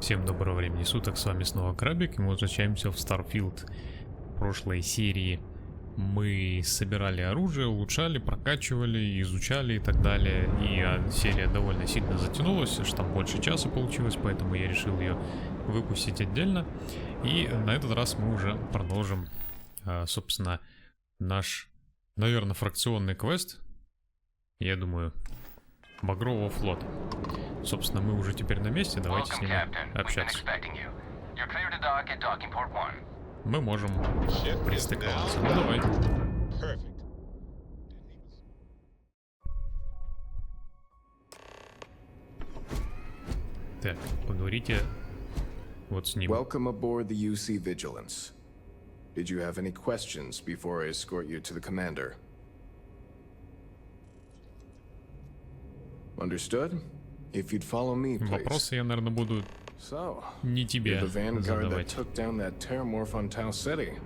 Всем доброго времени суток, с вами снова Крабик, и мы возвращаемся в Starfield. В прошлой серии мы собирали оружие, улучшали, прокачивали, изучали и так далее. И серия довольно сильно затянулась, аж там больше часа получилось, поэтому я решил ее выпустить отдельно. И на этот раз мы уже продолжим, собственно, наш, наверное, фракционный квест. Я думаю, Багрового флота. Собственно, мы уже теперь на месте, давайте с ними общаться. Мы можем пристыковаться. Ну давай. Так, поговорите вот с ним. Welcome aboard the UC Vigilance. Did you have any questions before I escort you to the commander? Understood? If you'd follow me, please. Вопросы я, наверное, буду не тебе задавать. Took down that terramorph on Tau City.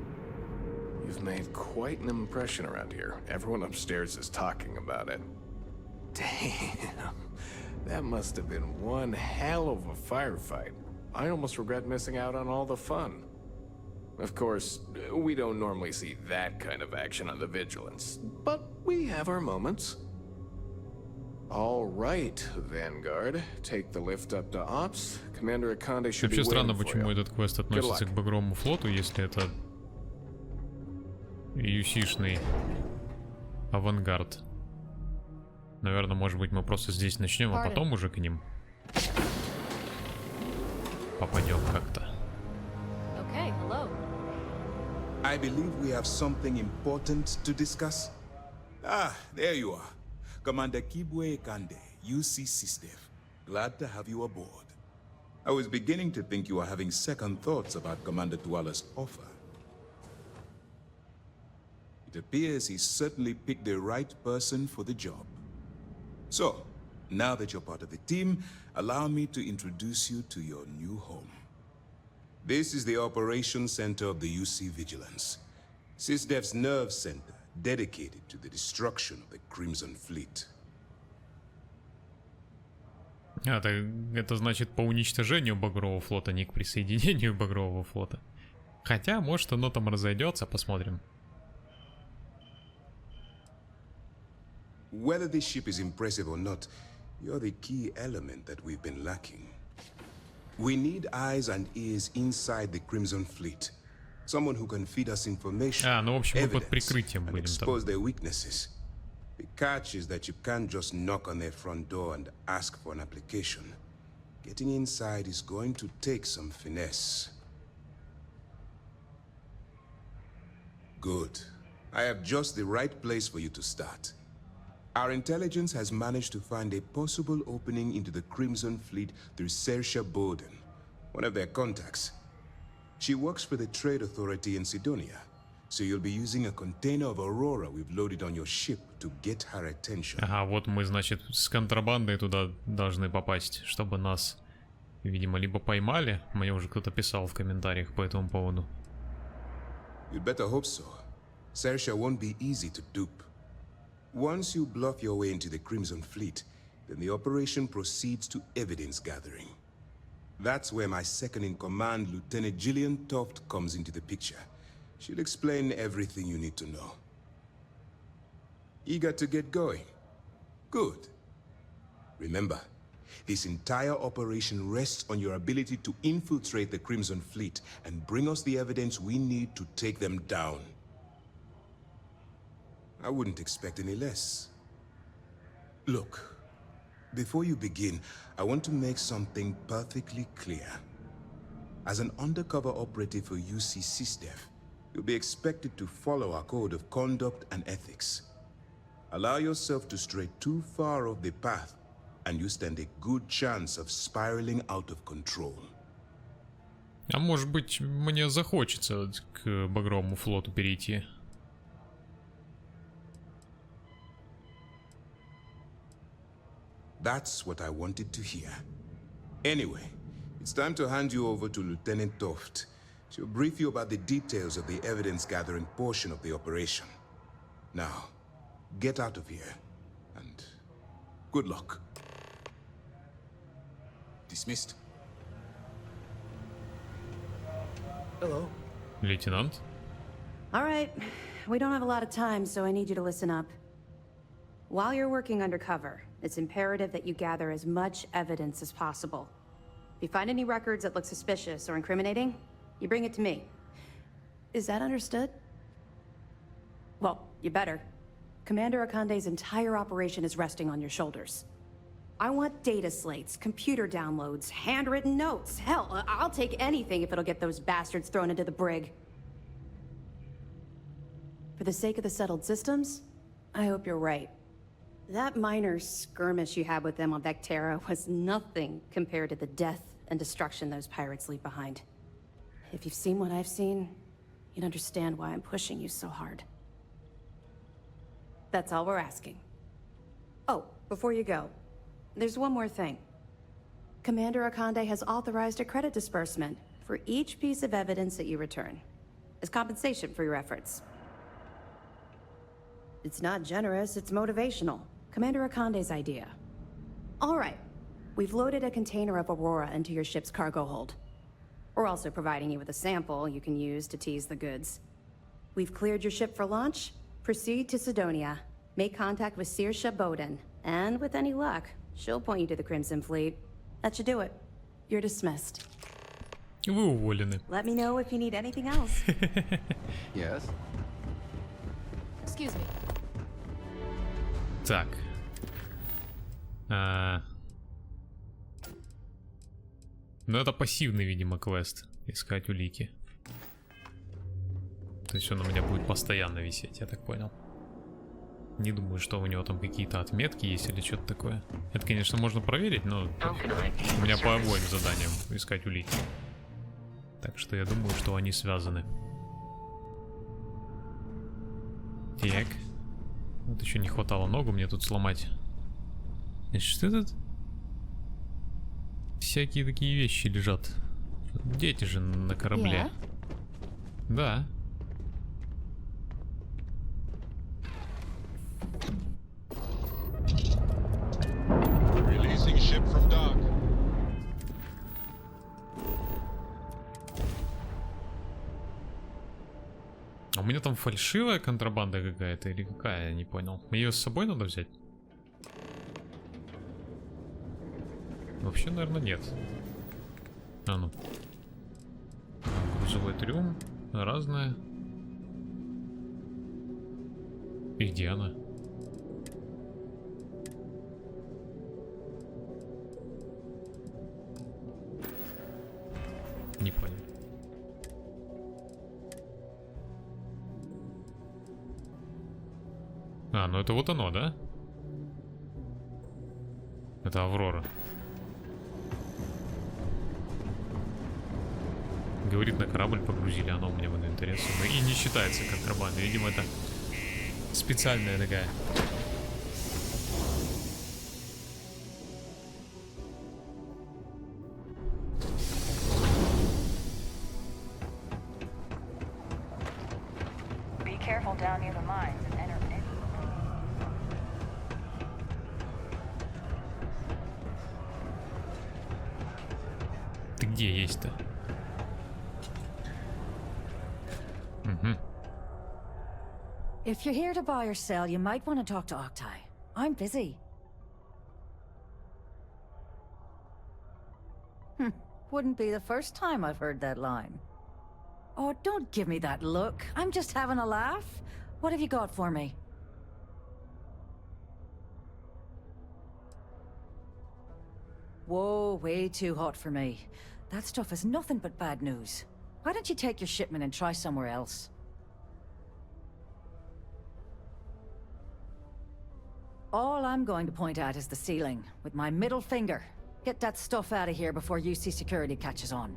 You've made quite an impression around here. Everyone upstairs is talking about it. Damn. That must have been one hell of a firefight. I almost regret missing out on all the fun. Of course, we don't normally see that kind of action on the Vigilance, but we have our moments. All right, Vanguard, take the lift up to Ops. Commander Akande should be Вообще странно, waiting for почему you. этот квест относится к Багровому флоту, если это юсишный авангард. Наверное, может быть, мы просто здесь начнем, а потом уже к ним попадем как-то. Okay, hello. I believe we have something important to discuss. Ah, there you are. Commander Kibwe Kande, UC SysDev. Glad to have you aboard. I was beginning to think you were having second thoughts about Commander Tuala's offer. It appears he's certainly picked the right person for the job. So, now that you're part of the team, allow me to introduce you to your new home. This is the Operations Center of the UC Vigilance, SysDev's nerve center, dedicated to the destruction of the Crimson Fleet. Это значит по уничтожению Багрового флота, не к присоединению Багрового флота. Хотя, может, оно там разойдется, посмотрим. Whether this ship is impressive or not, you're the key element that we've been lacking. We need eyes and ears inside the Crimson Fleet. Someone who can feed us information, Ну, в общем, мы под прикрытием and будем expose там. their weaknesses. The catch is that you can't just knock on their front door and ask for an application. Getting inside is going to take some finesse. Good. I have just the right place for you to start. Our intelligence has managed to find a possible opening into the Crimson Fleet through Sersha Bowden, one of their contacts. She works for the Trade Authority in Sidonia, so you'll be using a container of Aurora we've loaded on your ship to get her attention. Ага, вот мы, значит, с контрабандой туда должны попасть, чтобы нас, видимо, либо поймали. Мне уже кто-то писал в комментариях по этому поводу. You'd better hope so. Sersha won't be easy to dupe. Once you bluff your way into the Crimson Fleet, then the operation proceeds to evidence gathering. That's where my second-in-command, Lieutenant Gillian Toft, comes into the picture. She'll explain everything you need to know. Eager to get going? Good. Remember, this entire operation rests on your ability to infiltrate the Crimson Fleet and bring us the evidence we need to take them down. I wouldn't expect any less. Look. Before you begin, I want to make something perfectly clear. As an undercover operative for UC SysDev, you'll be expected to follow our code of conduct and ethics. Allow yourself to stray too far off the path, and you stand a good chance of spiraling out of control. А может быть, мне захочется к Багровому флоту перейти. That's what I wanted to hear. Anyway, it's time to hand you over to Lieutenant Toft. She'll brief you about the details of the evidence-gathering portion of the operation. Now, get out of here, and good luck. Dismissed. Hello. Лейтенант. All right, we don't have a lot of time, so I need you to listen up. While you're working undercover, it's imperative that you gather as much evidence as possible. If you find any records that look suspicious or incriminating, you bring it to me. Is that understood? Well, you better. Commander Akande's entire operation is resting on your shoulders. I want data slates, computer downloads, handwritten notes. Hell, I'll take anything if it'll get those bastards thrown into the brig. For the sake of the settled systems, I hope you're right. That minor skirmish you had with them on Vectera was nothing compared to the death and destruction those pirates leave behind. If you've seen what I've seen, you'd understand why I'm pushing you so hard. That's all we're asking. Oh, before you go, there's one more thing. Commander Akande has authorized a credit disbursement for each piece of evidence that you return, as compensation for your efforts. It's not generous, it's motivational. Commander Akande's idea. All right, we've loaded a container of Aurora into your ship's cargo hold. We're also providing you with a sample you can use to tease the goods. We've cleared your ship for launch. Proceed to Sidonia. Make contact with Saoirse Bowden, and with any luck, she'll point you to the Crimson Fleet. That should do it. You're dismissed. Вы уволены. Let me know if you need anything else. Yes? Excuse me. Так. Ну это пассивный, видимо, квест. Искать улики. То есть он у меня будет постоянно висеть, я так понял. Не думаю, что у него там какие-то отметки есть или что-то такое. Это, конечно, можно проверить, но у меня по обоим заданиям искать улики. Так что я думаю, что они связаны. Так. Вот еще не хватало ногу мне тут сломать. Значит, что тут? Всякие такие вещи лежат. Дети же на корабле. Да. Releasing ship from dock. А у меня там фальшивая контрабанда какая-то или какая, я не понял. Ее с собой надо взять? Вообще, наверное, нет. А ну. Грузовой трюм. Разное. И где она? Не понял. А, ну это вот оно, да? Это Аврора. Говорит, на корабль погрузили, оно у меня в инвентаре. И не считается контрабандой. Видимо, это специальная такая. Be careful down near the mines and enter any. Ты где есть-то? If you're here to buy or sell, you might want to talk to Octai. I'm busy. Wouldn't be the first time I've heard that line. Oh, don't give me that look. I'm just having a laugh. What have you got for me? Whoa, way too hot for me. That stuff is nothing but bad news. Why don't you take your shipment and try somewhere else? All I'm going to point at is the ceiling, with my middle finger. Get that stuff out of here before UC security catches on.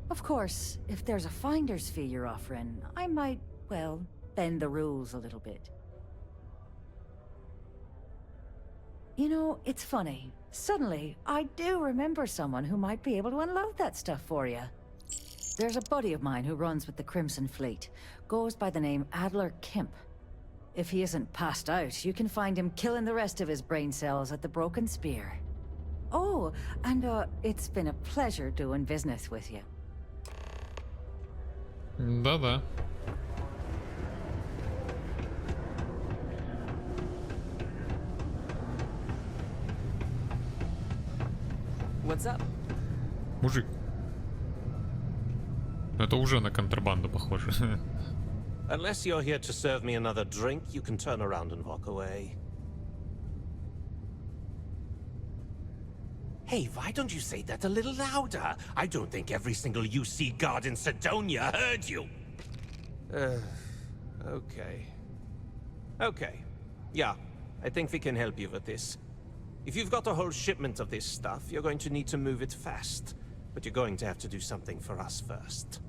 Of course, if there's a finder's fee you're offering, I might, well, bend the rules a little bit. You know, it's funny. Suddenly, I do remember someone who might be able to unload that stuff for you. There's a buddy of mine who runs with the Crimson Fleet. Goes by the name Adler Kemp. If he isn't passed out, you can find him killing the rest of his brain cells at the Broken Spear. Oh, and it's been a pleasure doing business with you. Да-да. What's up? Мужик. Это уже на контрабанду похоже. Unless you're here to serve me another drink, you can turn around and walk away. Hey, why don't you say that a little louder? I don't think every single UC guard in Sidonia heard you. Okay. Okay. Yeah, I think we can help you with this. If you've got a whole shipment of this stuff, you're going to need to move it fast. But you're going to have to do something for us first.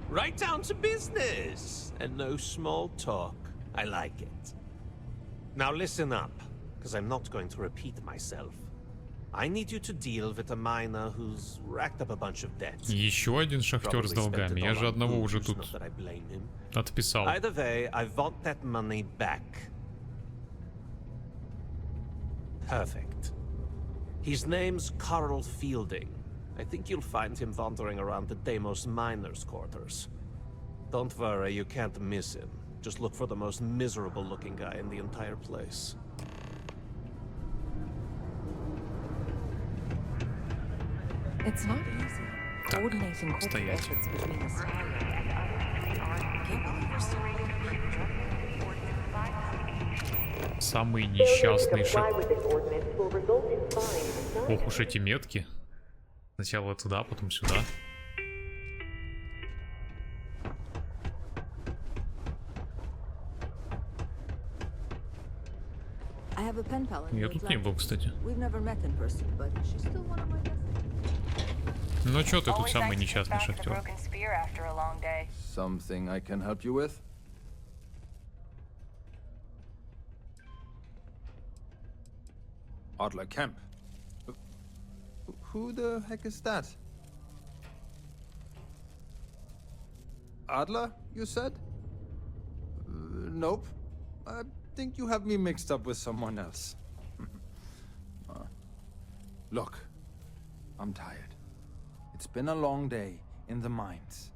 Right down to business! And no small talk. I like it. Now listen up, because I'm not going to repeat myself. I need you to deal with a miner who's racked up a bunch of debts. Еще один шахтер с долгами. Я же одного уже тут отписал. Either way, I want that money back. Perfect. His name's Carl Fielding. I think you'll find him wandering around the Deimos miners' quarters. Don't worry, you can't miss him. Just look for the most miserable-looking guy in the entire place. It's not easy. Coordinating corporate стоять. efforts between the Starfield and Самый несчастный шаг. Ох уж эти метки. Сначала туда, потом сюда. Я тут не был, кстати. Ну чё ты тут самый несчастный шахтер? Something I can help you with? Adler Camp. Who the heck is that? Adler, you said? Nope. I think you have me mixed up with someone else. Look, I'm tired. It's been a long day in the mines.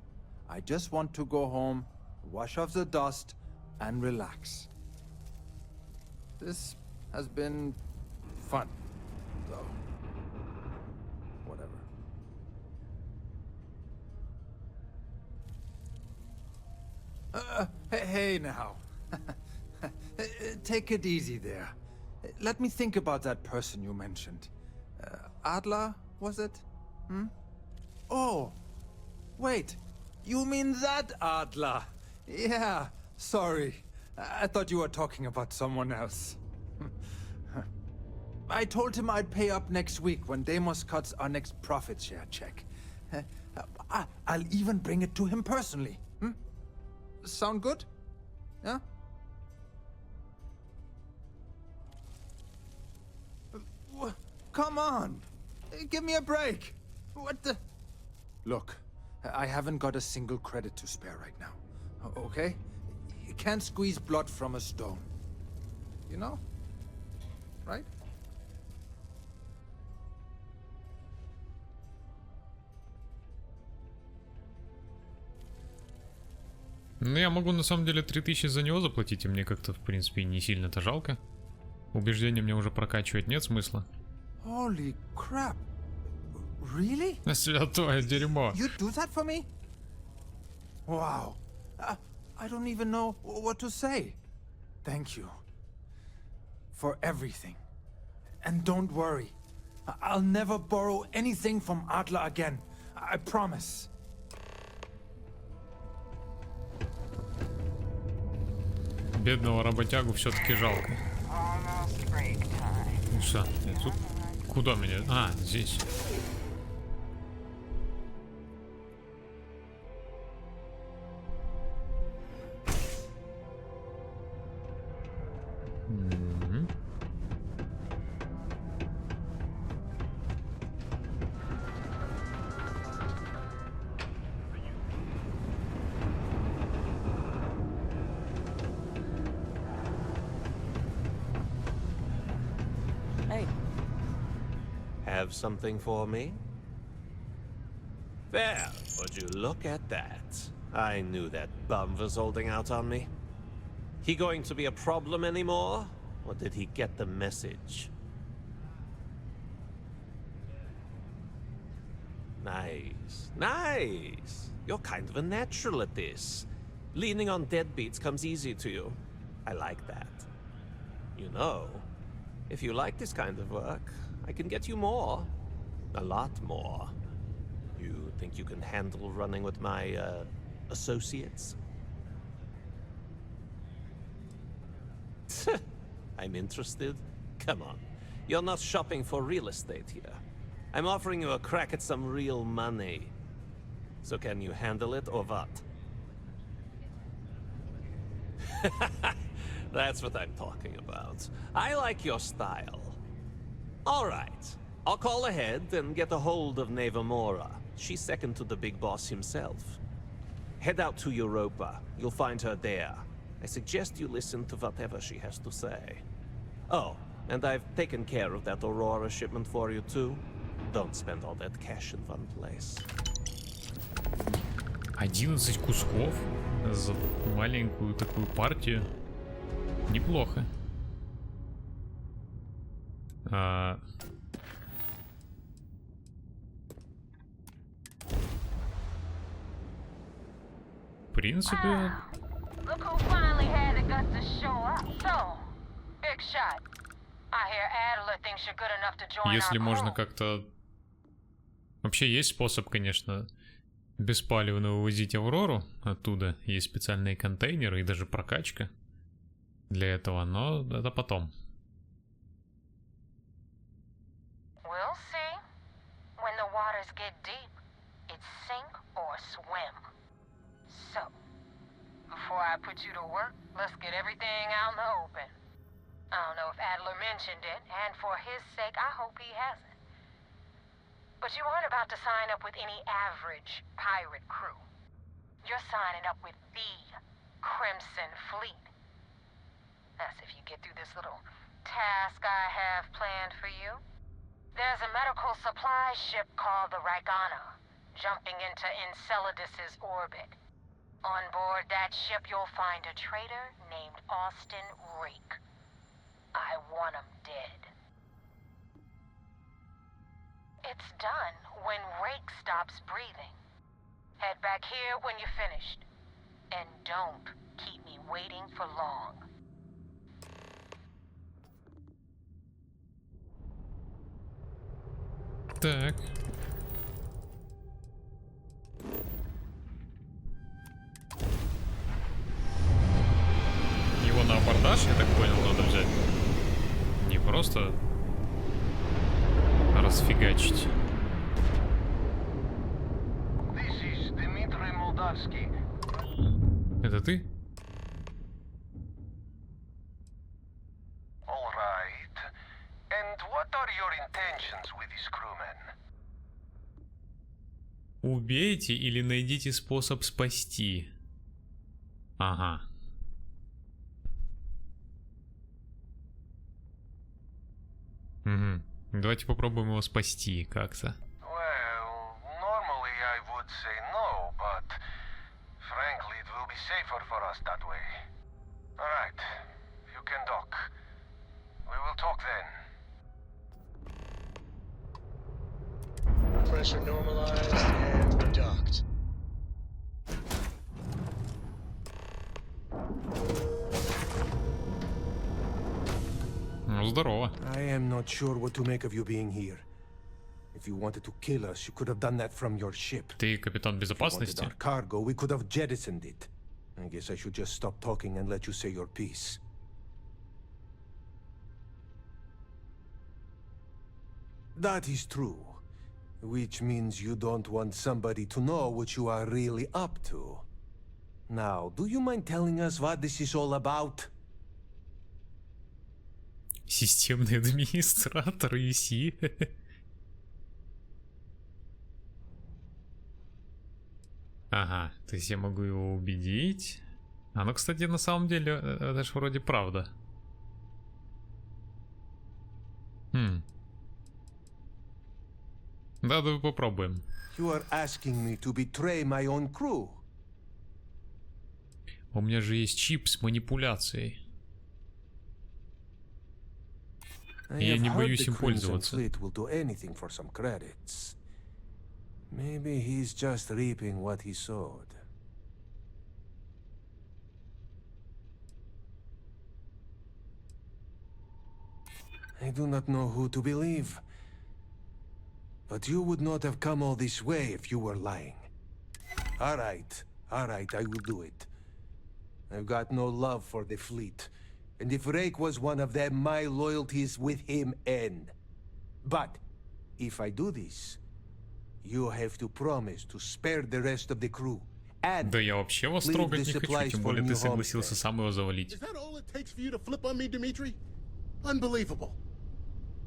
I just want to go home, wash off the dust, and relax. This has been fun, though. Whatever. Hey now. Take it easy there. Let me think about that person you mentioned. Adler, was it? Hmm? Oh, wait. You mean that Adler? Yeah, sorry. I thought you were talking about someone else. I told him I'd pay up next week when Deimos cuts our next profit share check. I'll even bring it to him personally. Hmm? Sound good? Yeah? Come on! Give me a break! What the... Look, I haven't got a single credit to spare right now. Okay? You can't squeeze blood from a stone. You know? Right? Ну, я могу на самом деле 3000 за него заплатить, и мне как-то, в принципе, не сильно-то жалко. Убеждения мне уже прокачивать нет смысла. Holy crap. Really? Святое дерьмо. You do that for me? Wow. I don't even know what to say. Thank you. For everything. And don't worry. I'll never borrow anything from Adler again. I promise. Бедного работягу все-таки жалко. Ну что, я тут? Куда меня? А, здесь. Have something for me? There, would you look at that? I knew that bum was holding out on me. He going to be a problem anymore? Or did he get the message? Nice, nice. You're kind of a natural at this. Leaning on deadbeats comes easy to you. I like that. You know, if you like this kind of work, I can get you more. A lot more. You think you can handle running with my, associates? I'm interested? Come on. You're not shopping for real estate here. I'm offering you a crack at some real money. So can you handle it or what? That's what I'm talking about. I like your style. All right. I'll call ahead and get a hold of Nevamora. She's second to the big boss himself. Head out to Europa. You'll find her there. I suggest you listen to whatever she has to say. Oh, and I've taken care of that Aurora shipment for you too. Don't spend all that cash in one place. 11 кусков за маленькую такую партию. Неплохо. В принципе... Look who finally had the guts to show up. So, big shot. I hear Adler thinks you're good enough to join Если our можно crew. как-то... Вообще есть способ, конечно, беспалевно вывозить Аврору оттуда. Есть специальные контейнеры и даже прокачка для этого, но это потом. We'll see. When the waters get deep, it's sink or swim. So, before I put you to work, let's get everything out in the open. I don't know if Adler mentioned it, and for his sake, I hope he hasn't. But you aren't about to sign up with any average pirate crew. You're signing up with the Crimson Fleet. That's if you get through this little task I have planned for you. There's a medical supply ship called the Ragana, jumping into Enceladus's orbit. On board that ship, you'll find a traitor named Austin Rake. I want him dead. It's done when Rake stops breathing. Head back here when you're finished. And don't keep me waiting for long. Так. Его на абордаж, я так понял, надо взять. Не просто расфигачить. Это ты? Убейте или найдите способ спасти. Ага. Угу. Давайте попробуем его спасти как-то. Pressure normalized and docked. Ну, здорово. I am not sure what to make of you being here. If you wanted to kill us, you could have done that from your ship. Ты капитан If you wanted безопасности? our cargo, we could have jettisoned it. I guess I should just stop talking and let you say your piece. That is true. Which means you don't want somebody to know what you are really up to. Now, do you mind telling us what this is all about? Системный администратор ИСИ. Ага, то есть я могу его убедить. А ну, кстати, на самом деле, это же вроде правда. Да, давай попробуем. You are asking me to betray my own crew. У меня же есть чип с манипуляцией. Я не боюсь им пользоваться. Maybe he's just reaping what he sowed. I do not know who to believe. But you would not have come all this way if you were lying. All right, I will do it. I've got no love for the fleet. And if Rake was one of them, my loyalties with him end. But if I do this, you have to promise to spare the rest of the crew. And да я вообще вас трогать не хочу, тем более ты согласился сам его завалить.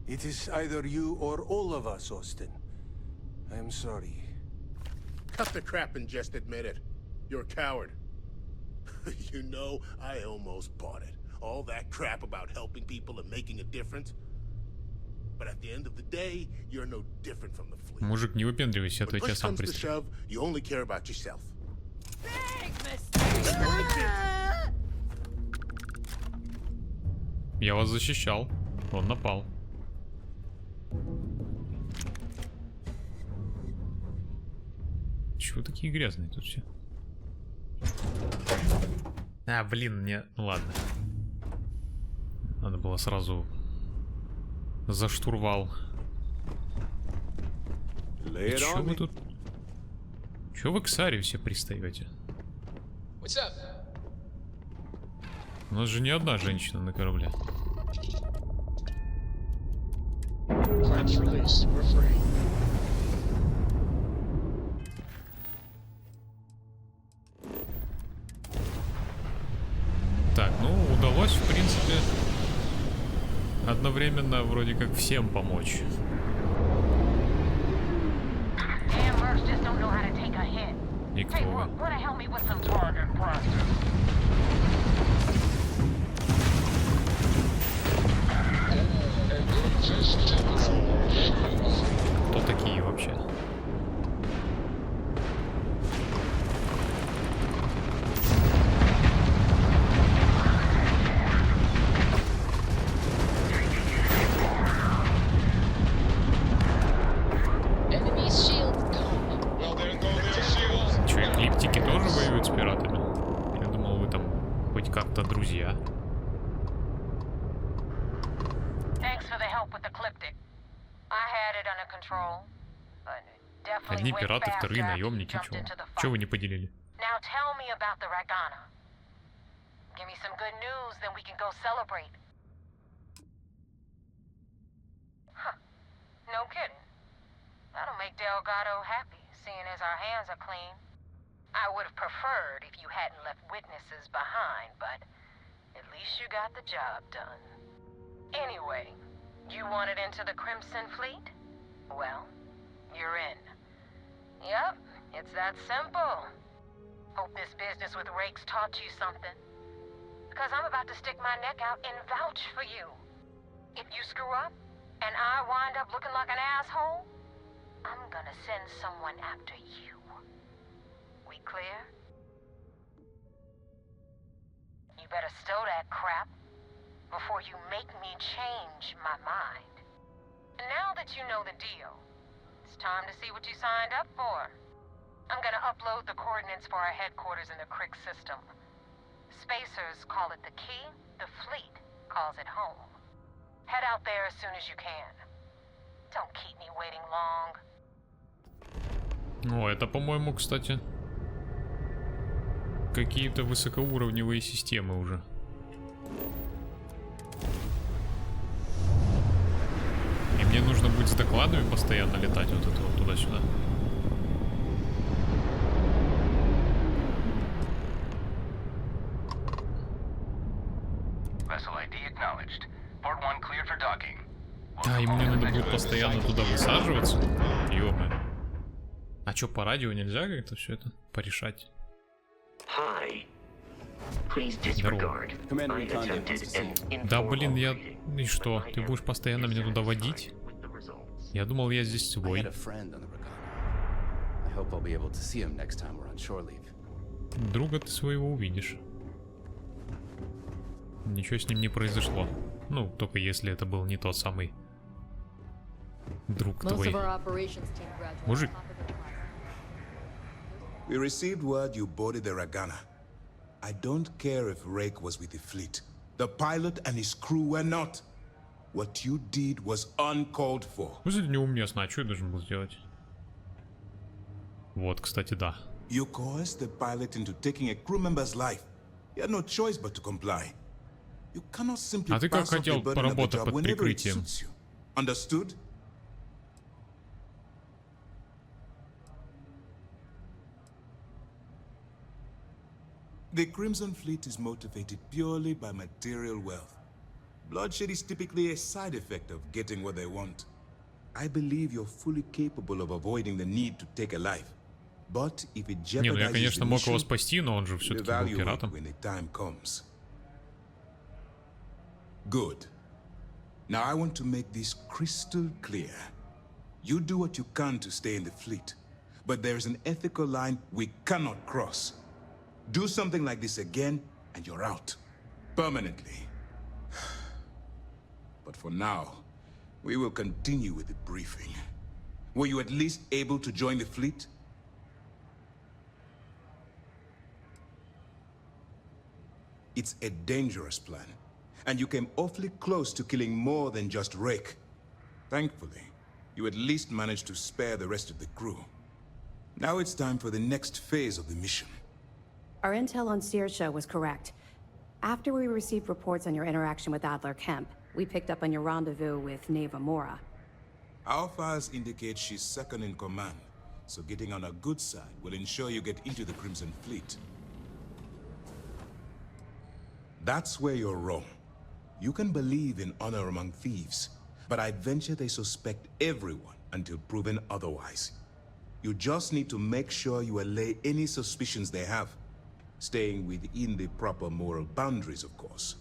It is either you or all of us, Austin. I'm sorry. Cut the crap and just admit it. You're a coward. You know, I almost bought it. All that crap about helping people and making a difference. But at the end of the day, you're no different from the fleet. Мужик, не выпендривайся, а то я тебя сам пристрелю. You only care about yourself. Я вас защищал. Он напал. Чего такие грязные тут все? А, блин, мне... Ну ладно. Надо было сразу за штурвал. Чё вы тут... Чё вы к Саре все пристаете? У нас же не одна женщина на корабле. Так, ну удалось, в принципе, одновременно вроде как всем помочь. И кто вы? Кто такие вообще? Че, эклиптики тоже воюют с пиратами? Я думал, вы там хоть как-то друзья. Одни пираты, вторые наемники. Чего вы не поделили? I would have preferred if you hadn't left witnesses behind, but at least you got the job done. Anyway, you wanted into the Crimson Fleet? Well, you're in. Yep, it's that simple. Hope this business with Rakes taught you something. Because I'm about to stick my neck out and vouch for you. If you screw up, and I wind up looking like an asshole, I'm gonna send someone after you. We clear? You better stow that crap before you make me change my mind. And now that you know the deal, it's time to see what you signed up for. I'm gonna upload the coordinates for our headquarters in the Crick system. Spacers call it the key, the fleet calls it home. Head out there as soon as you can. Don't keep me waiting long. О, это, по-моему, кстати, какие-то высокоуровневые системы уже. И мне нужно будет с докладами постоянно летать вот это вот туда-сюда. Да, и мне надо будет постоянно туда высаживаться. Ё-моё. А чё, по радио нельзя как-то все это порешать? Здорово. Да, блин, я... И что? Ты будешь постоянно меня туда водить? Я думал, я здесь свой. hope I'll be able to see him next time we're on shore leave. Друга ты своего увидишь. Ничего с ним не произошло. Ну, только если это был не тот самый друг твой. Мужик. We received word you boarded the Ragana. I don't care if Rake was with the fleet. The pilot and his crew were not. What you did was uncalled for. Выглядит неуместно, а что я должен был сделать? Вот, кстати, да. You coerced the pilot into taking a crew member's life. He had no choice but to comply. You cannot simply А ты как pass off the хотел burden of the поработать job под whenever it прикрытием? suits you. Understood? The Crimson Fleet is motivated purely by material wealth. Bloodshed is typically a side effect of getting what they want. I believe you're fully capable of avoiding the need to take a life. But if it Не, ну я, jeopardizes конечно, the мог его mission, спасти, но он же все-таки был evaluate пиратом. when the time comes. Good. Now I want to make this crystal clear. You do what you can to stay in the fleet, but there is an ethical line we cannot cross. Do something like this again, and you're out. Permanently. But for now, we will continue with the briefing. Were you at least able to join the fleet? It's a dangerous plan, and you came awfully close to killing more than just Rake. Thankfully, you at least managed to spare the rest of the crew. Now it's time for the next phase of the mission. Our intel on Saoirse was correct. After we received reports on your interaction with Adler Kemp, we picked up on your rendezvous with Neva Mora. Our files indicate she's second in command, so getting on her good side will ensure you get into the Crimson Fleet. That's where you're wrong. You can believe in honor among thieves, but I'd venture they suspect everyone until proven otherwise. You just need to make sure you allay any suspicions they have, staying within the proper moral boundaries, of course.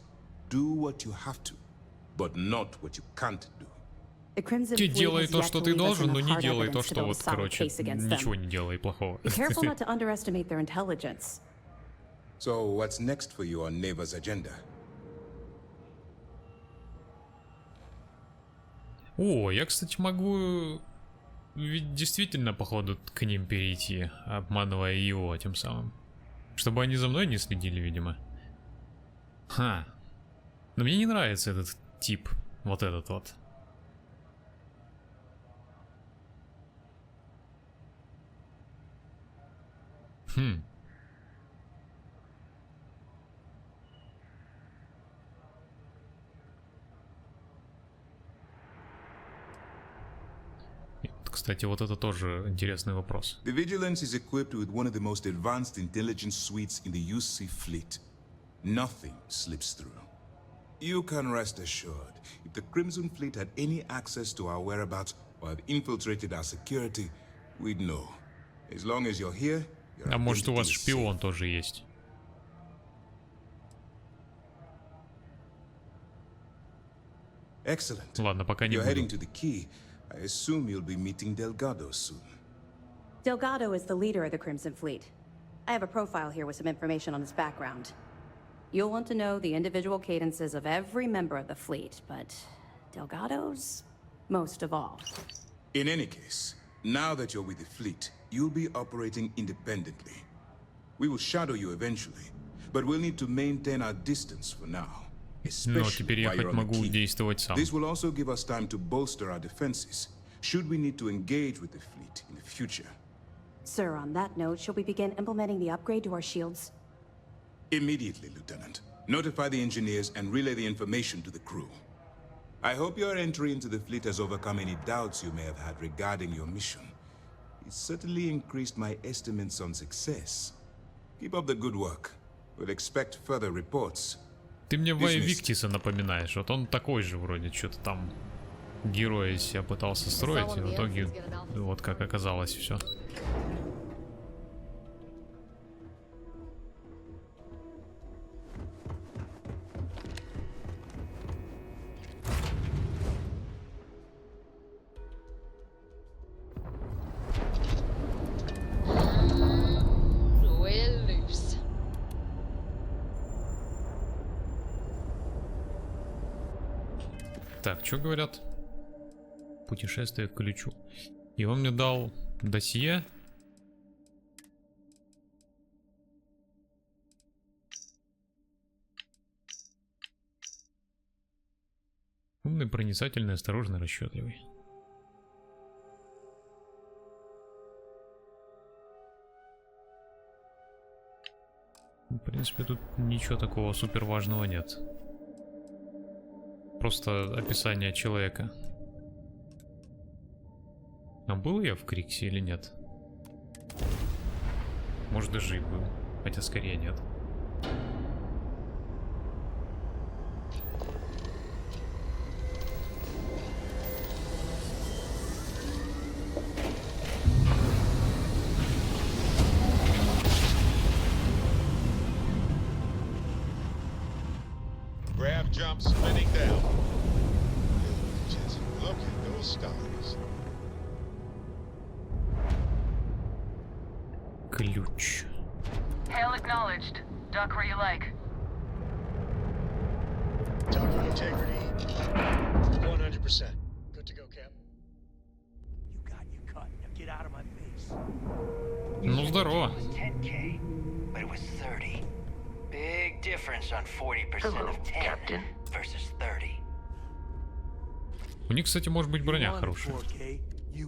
Do what you have to, but not what you can't do. The Crimson Ты Fleet делай has то, yet что to ты leave us должен, но enough не hard делай то, evidence to что build a вот, solid короче, case against ничего them. не делай плохого. Be careful not to underestimate their intelligence. So what's next for you on Neva's agenda? О, я, кстати, могу ведь действительно, походу, к ним перейти, обманывая его тем самым. Чтобы они за мной не следили, видимо. Ха. Но мне не нравится этот тип. Вот этот вот. Хм. Кстати, вот это тоже интересный вопрос. The Vigilance is equipped with one of the most advanced intelligence suites in the UC fleet. Nothing slips through. You can rest assured, if the Crimson Fleet had any access to our whereabouts or had infiltrated our security, we'd know. As long as you're here, your А может, у вас identity is шпион safe. тоже есть? Excellent. Ладно, пока не You're heading буду. to the key. I assume you'll be meeting Delgado soon. Delgado is the leader of the Crimson Fleet. I have a profile here with some information on his background. You'll want to know the individual cadences of every member of the fleet, but Delgado's most of all. In any case, now that you're with the fleet, you'll be operating independently. We will shadow you eventually, but we'll need to maintain our distance for now. Но теперь я While хоть you're on the могу key. действовать сам. This will also give us time to bolster our defenses, should we need to engage with the fleet in the future. Sir, on that note, shall we begin implementing the upgrade to our shields? Immediately, Lieutenant. Notify the engineers and relay the information to the crew. I hope your entry into the fleet has overcome any doubts you may have had regarding your mission. It certainly increased my estimates on success. Keep up the good work. We'll expect further reports. Ты мне Вай Виктиса напоминаешь. Вот он такой же вроде, что-то там героя из себя пытался строить, и в итоге вот как оказалось все. Так, что говорят? Путешествие к ключу. И он мне дал досье. Умный, проницательный, осторожный, расчетливый. В принципе, тут ничего такого супер важного нет. Просто описание человека. А был я в Криксе или нет? Может, даже и был. Хотя скорее нет. Jump spinning down. Just look at those stars. Ключ. Hail acknowledged. Dock where you like. Docking integrity, 100%. Good to go, Cap. You got your cut. Now get out of my face. Ну, здорово. 10K, but it was 30. Big difference on 40% of 10 versus 30. У них, кстати, может быть броня хорошая.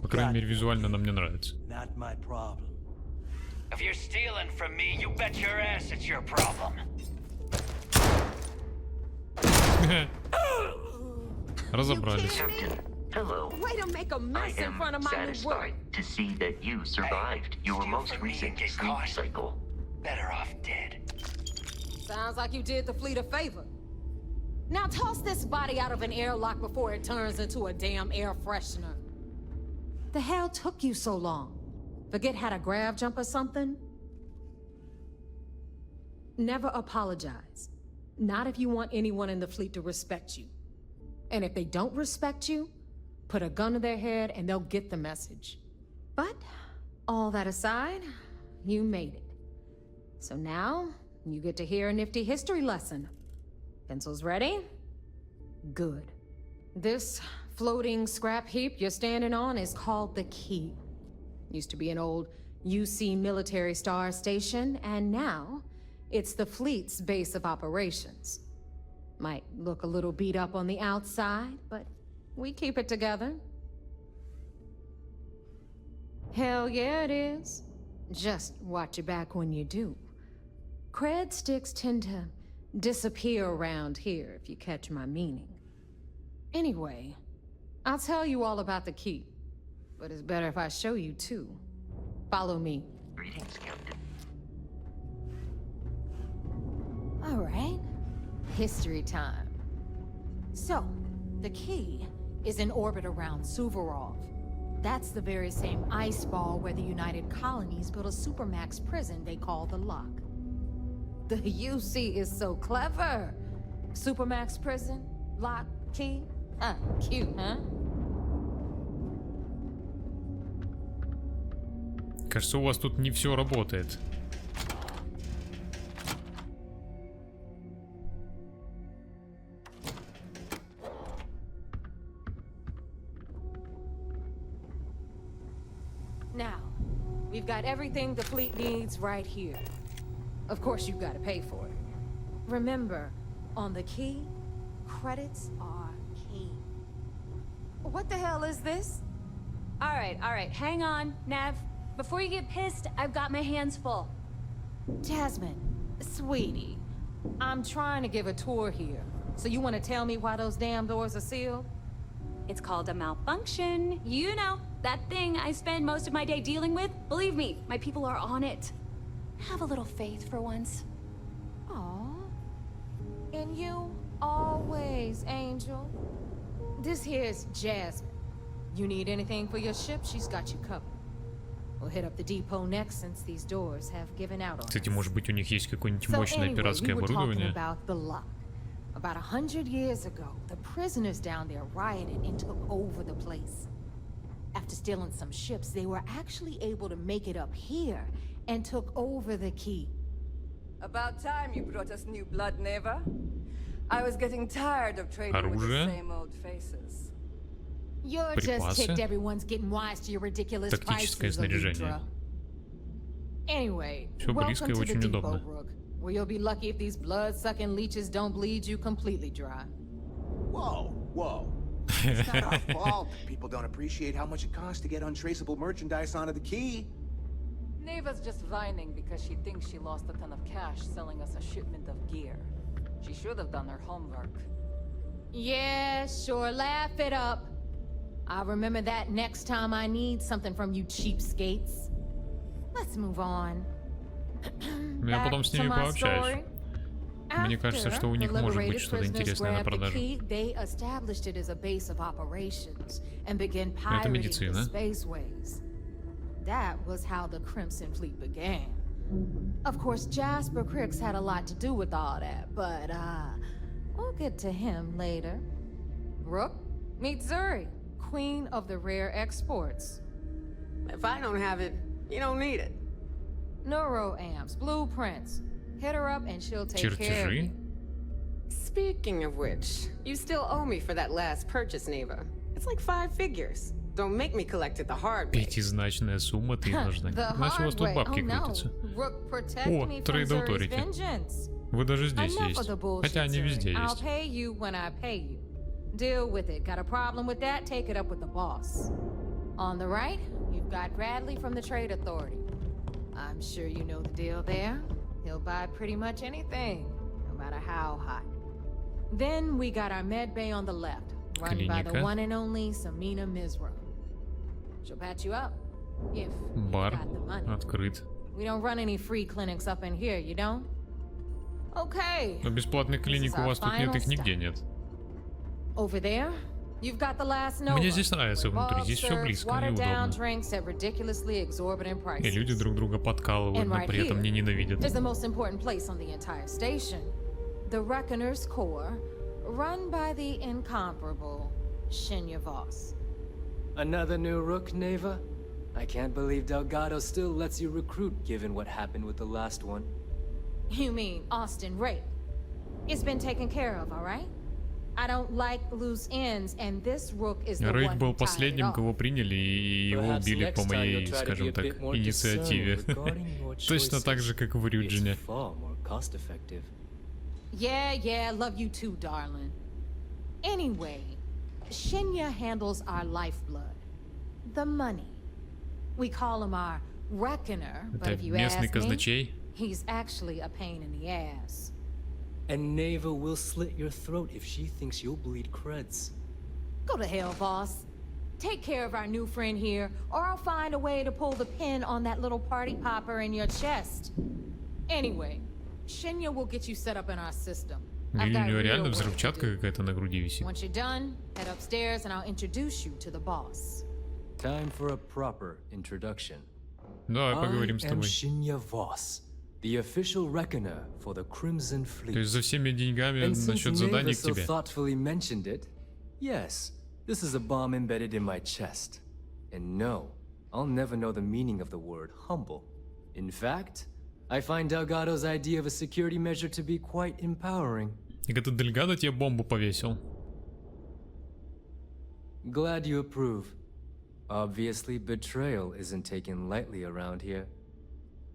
По крайней мере, визуально она мне нравится. If you're stealing from me, you bet your ass it's your problem. Разобрались. Hello. Way to make a mess in front of my satisfied to see that you survived your most recent sleep cycle. Better off dead. Sounds like you did the fleet a favor. Now toss this body out of an airlock before it turns into a damn air freshener. The hell took you so long? Forget how to grab jump or something? Never apologize. Not if you want anyone in the fleet to respect you. And if they don't respect you, put a gun to their head and they'll get the message. But all that aside, you made it. So now, you get to hear a nifty history lesson. Pencils ready? Good. This floating scrap heap you're standing on is called the Key. Used to be an old UC military star station, and now it's the fleet's base of operations. Might look a little beat up on the outside, but we keep it together. Hell yeah, it is. Just watch your back when you do. Cred sticks tend to disappear around here, if you catch my meaning. Anyway, I'll tell you all about the Key, but it's better if I show you too. Follow me. Greetings, Captain. All right, history time. So, the Key is in orbit around Suvorov. That's the very same ice ball where the United Colonies built a supermax prison they call the Lock. The UC is so clever. Supermax prison, Lock, Key. Cute, huh? Кажется, у вас тут не все работает. Now, we've got everything the fleet needs right here. Of course, you've got to pay for it. Remember, on the Key, credits are king. What the hell is this? All right, hang on, Nev. Before you get pissed, I've got my hands full. Jasmine, sweetie, I'm trying to give a tour here. So you want to tell me why those damn doors are sealed? It's called a malfunction. You know, that thing I spend most of my day dealing with. Believe me, my people are on it. Have a little faith for once. Aw. And you always, Angel. This here's Jasmine. You need anything for your ship, she's got you covered. We'll hit up the depot next since these doors have given out on us. Кстати, может быть, у них есть какое-нибудь мощное пиратское оборудование. About the Lock. About 100 years ago, the prisoners down there rioted and took over the place. After stealing some ships, they were actually able to make it up here and took over the Key. About time you brought us new blood, Neva. I was getting tired of trading with the Оружие. same old faces. You're just ticked everyone's getting wise to your ridiculous Тактическое prices, снаряжение. Aludra. Anyway, Всё близко и welcome to the очень depot, удобно. Rook, where you'll be lucky if these blood-sucking leeches don't bleed you completely dry. Whoa, whoa. It's not our fault that people don't appreciate how much it costs to get untraceable merchandise onto the key. Neva's just whining because she thinks she lost a ton of cash selling us a shipment of gear. She should have done her homework. Yeah, sure, laugh it up. I'll remember that next time I need something from you cheapskates. Let's move on. Я потом с ними пообщаюсь. Мне кажется, что у них может быть что-то интересное на продажу. They established it as a base of operations and began pirating the spaceways. That was how the Crimson Fleet began. Of course, Jasper Cricks had a lot to do with all that, but we'll get to him later. Rook, meet Zuri, queen of the rare exports. If I don't have it, you don't need it. Neuroamps, blueprints. Hit her up and she'll take care of you. Speaking of which, you still owe me for that last purchase, Neva. It's like 5 figures. Don't make me collect it the hard way. Пятизначная сумма, ты нужна. Значит, у вас тут бабки крутятся. О, трейд authority. Вы даже здесь есть. Хотя они везде I'll есть. pay you when I pay you. Deal with it. Got a problem with that? Take it up with the boss. On the right, you've got Bradley from the Trade Authority. I'm sure you know the deal there. He'll buy pretty much anything, no matter how hot. Then we got our med bay on the left, run by the one and only Samina Mizra. She'll patch you up, if you've Бар got the money. открыт. We don't run any free clinics up in here, you don't? Okay. Но бесплатных клиник у вас тут нет, их нигде нет. Over there, you've got the last Nova. Мне здесь нравится внутри, здесь все близко и удобно. И люди друг друга подкалывают, но при этом не ненавидят. Is the most important place on the entire station. The Reckoner's Core, run by the incomparable Shinya Voss. Another new Rook, Neva? I can't believe Delgado still lets you recruit given what happened with the last one. You mean Austin Rape? It's been taken care of, all right? I don't like loose ends, and this Rook is the Рейд one был who tied it последним, off. кого приняли, и его убили по моей, скажем так, инициативе. Точно так же, как в Рюджине. Yeah, love you too, darling. Anyway, Shinya handles our lifeblood, the money. We call him our Reckoner, but if you ask me, he's actually a pain in the ass. And Neva will slit your throat if she thinks you'll bleed creds. Go to hell, boss. Take care of our new friend here, or I'll find a way to pull the pin on that little party popper in your chest. Anyway, Shinya will get you set up in our system. Или у него реально взрывчатка какая-то на груди висит. Once you're done, head upstairs and I'll introduce you to the boss. Time for a proper introduction. Давай поговорим с тобой. Shinya Voss, the official reckoner for the Crimson Fleet. То есть за всеми деньгами насчет заданий к тебе. Thoughtfully mentioned it. Yes, this is a bomb embedded in my chest. And no, I'll never know the meaning of the word humble. In fact, I find Delgado's idea of a security measure to be quite empowering. И этот Дельгадо тебе бомбу повесил. Glad you approve. Obviously, betrayal isn't taken lightly around here.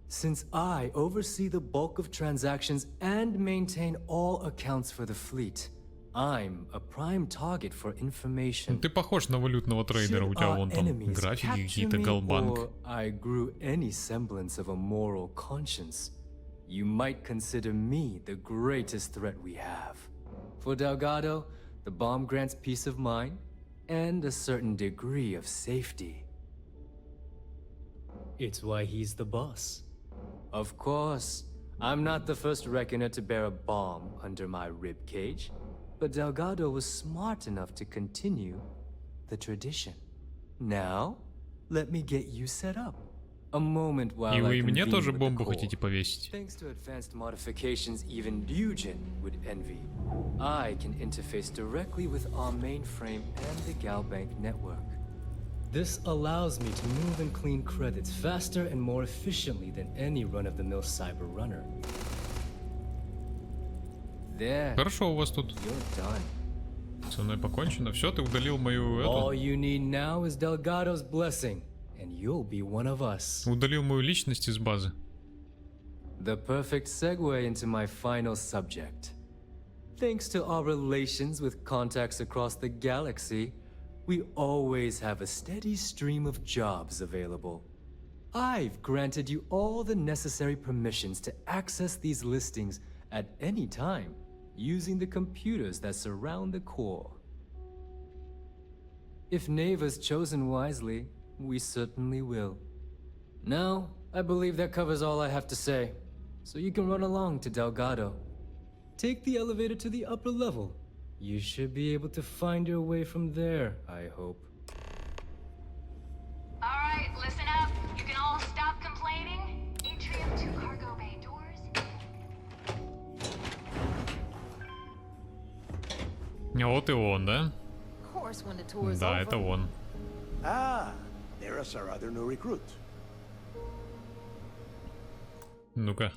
Since I oversee the bulk of transactions and maintain all accounts for the fleet, I'm a prime target for information. Ты похож на валютного трейдера, у тебя вон там графики какие-то, голбанк. I grew any semblance of a moral conscience. You might consider me the greatest threat we have. For Delgado, the bomb grants peace of mind and a certain degree of safety. It's why he's the boss. Of course, I'm not the first reckoner to bear a bomb under my ribcage, but Delgado was smart enough to continue the tradition. Now, let me get you set up. A moment while И вы I мне тоже convene with бомбу the core. хотите повесить? Thanks to advanced modifications even Nugent would envy, I can interface directly with our mainframe and the Galbank network. This allows me to move and clean credits faster and more efficiently than any run-of-the-mill cyber runner. There. Хорошо у вас тут. You're done. Со мной покончено. Все, ты удалил мою All эту. you need now is Delgado's blessing, and you'll be one of us. Удалил мою личность из базы. The perfect segue into my final subject. Thanks to our relations with contacts across the galaxy, we always have a steady stream of jobs available. I've granted you all the necessary permissions to access these listings at any time, using the computers that surround the core. If Neva's chosen wisely, we certainly will. Now, I believe that covers all I have to say, so you can run along to Delgado. Take the elevator to the upper level. You should be able to find your way from there, I hope. Alright, listen up. You can all stop complaining. Atrium to cargo bay doors. Вот и он, да? Of course, when the tour is Да, over. это он. Ah, there's our other new recruit. Ну-ка.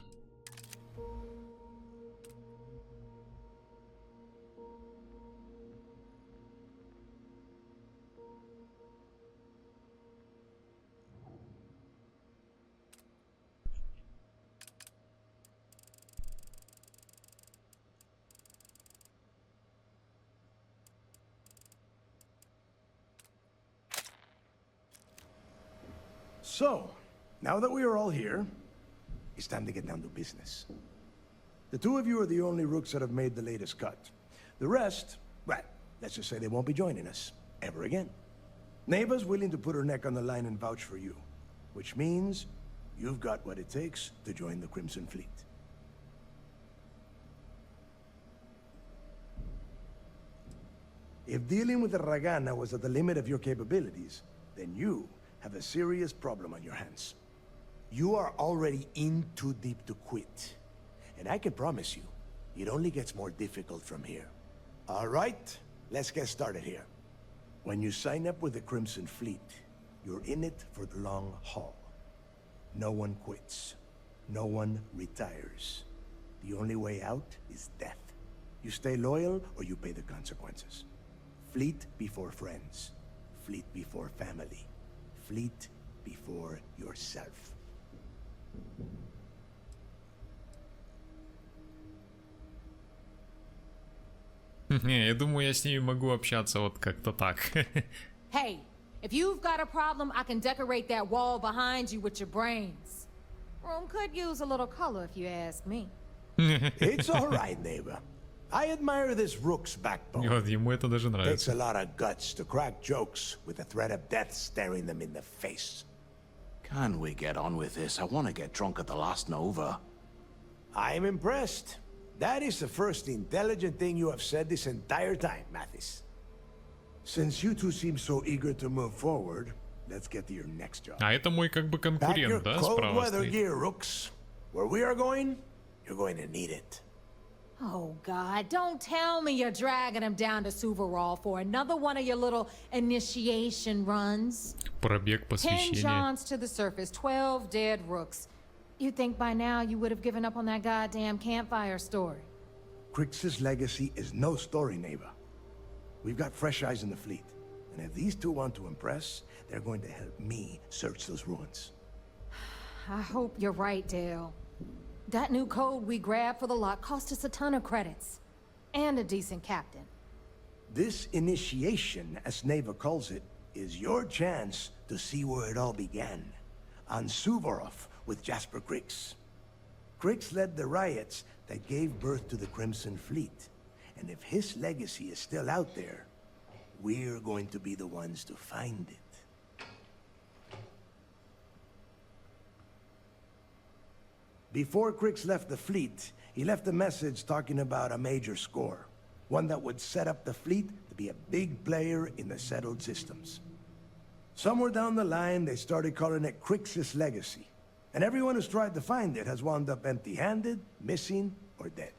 So, now that we are all here, it's time to get down to business. The two of you are the only rooks that have made the latest cut. The rest, well, let's just say they won't be joining us ever again. Neva's willing to put her neck on the line and vouch for you, which means you've got what it takes to join the Crimson Fleet. If dealing with the Ragana was at the limit of your capabilities, then you have a serious problem on your hands. You are already in too deep to quit. And I can promise you, it only gets more difficult from here. All right, let's get started here. When you sign up with the Crimson Fleet, you're in it for the long haul. No one quits. No one retires. The only way out is death. You stay loyal or you pay the consequences. Fleet before friends. Fleet before family. Fleet before yourself. Не, я думаю, я с ними могу общаться вот как-то так. Hey, if you've got a problem, I can decorate that wall behind you with your brains. Room could use a little color if you ask me. It's all right, neighbor. I admire this rook's backbone. Вот, ему это даже Takes нравится. a lot of guts to crack jokes with the threat of death staring them in the face. Can we get on with this? I want to get drunk at the last Nova. I'm impressed. That is the first intelligent thing you have said this entire time, Mathis. Since you two seem so eager to move forward, let's get to your next job. А это мой как бы Pack your конкурент, да, cold справа weather стоит. gear, rooks. Where we are going, you're going to need it. Oh, God, don't tell me you're dragging him down to Suvarol for another one of your little initiation runs. Пробег 10 посвящения. Johns to the surface, 12 dead rooks. You'd think by now you would have given up on that goddamn campfire story. Crix's legacy is no story, neighbor. We've got fresh eyes in the fleet. And if these two want to impress, they're going to help me search those ruins. I hope you're right, Dale. That new code we grabbed for the lot cost us a ton of credits. And a decent captain. This initiation, as Neva calls it, is your chance to see where it all began. On Suvorov with Jasper Crix. Crix led the riots that gave birth to the Crimson Fleet. And if his legacy is still out there, we're going to be the ones to find it. Before Crix left the fleet, he left a message talking about a major score. One that would set up the fleet to be a big player in the settled systems. Somewhere down the line, they started calling it Crix's legacy. And everyone who's tried to find it has wound up empty-handed, missing, or dead.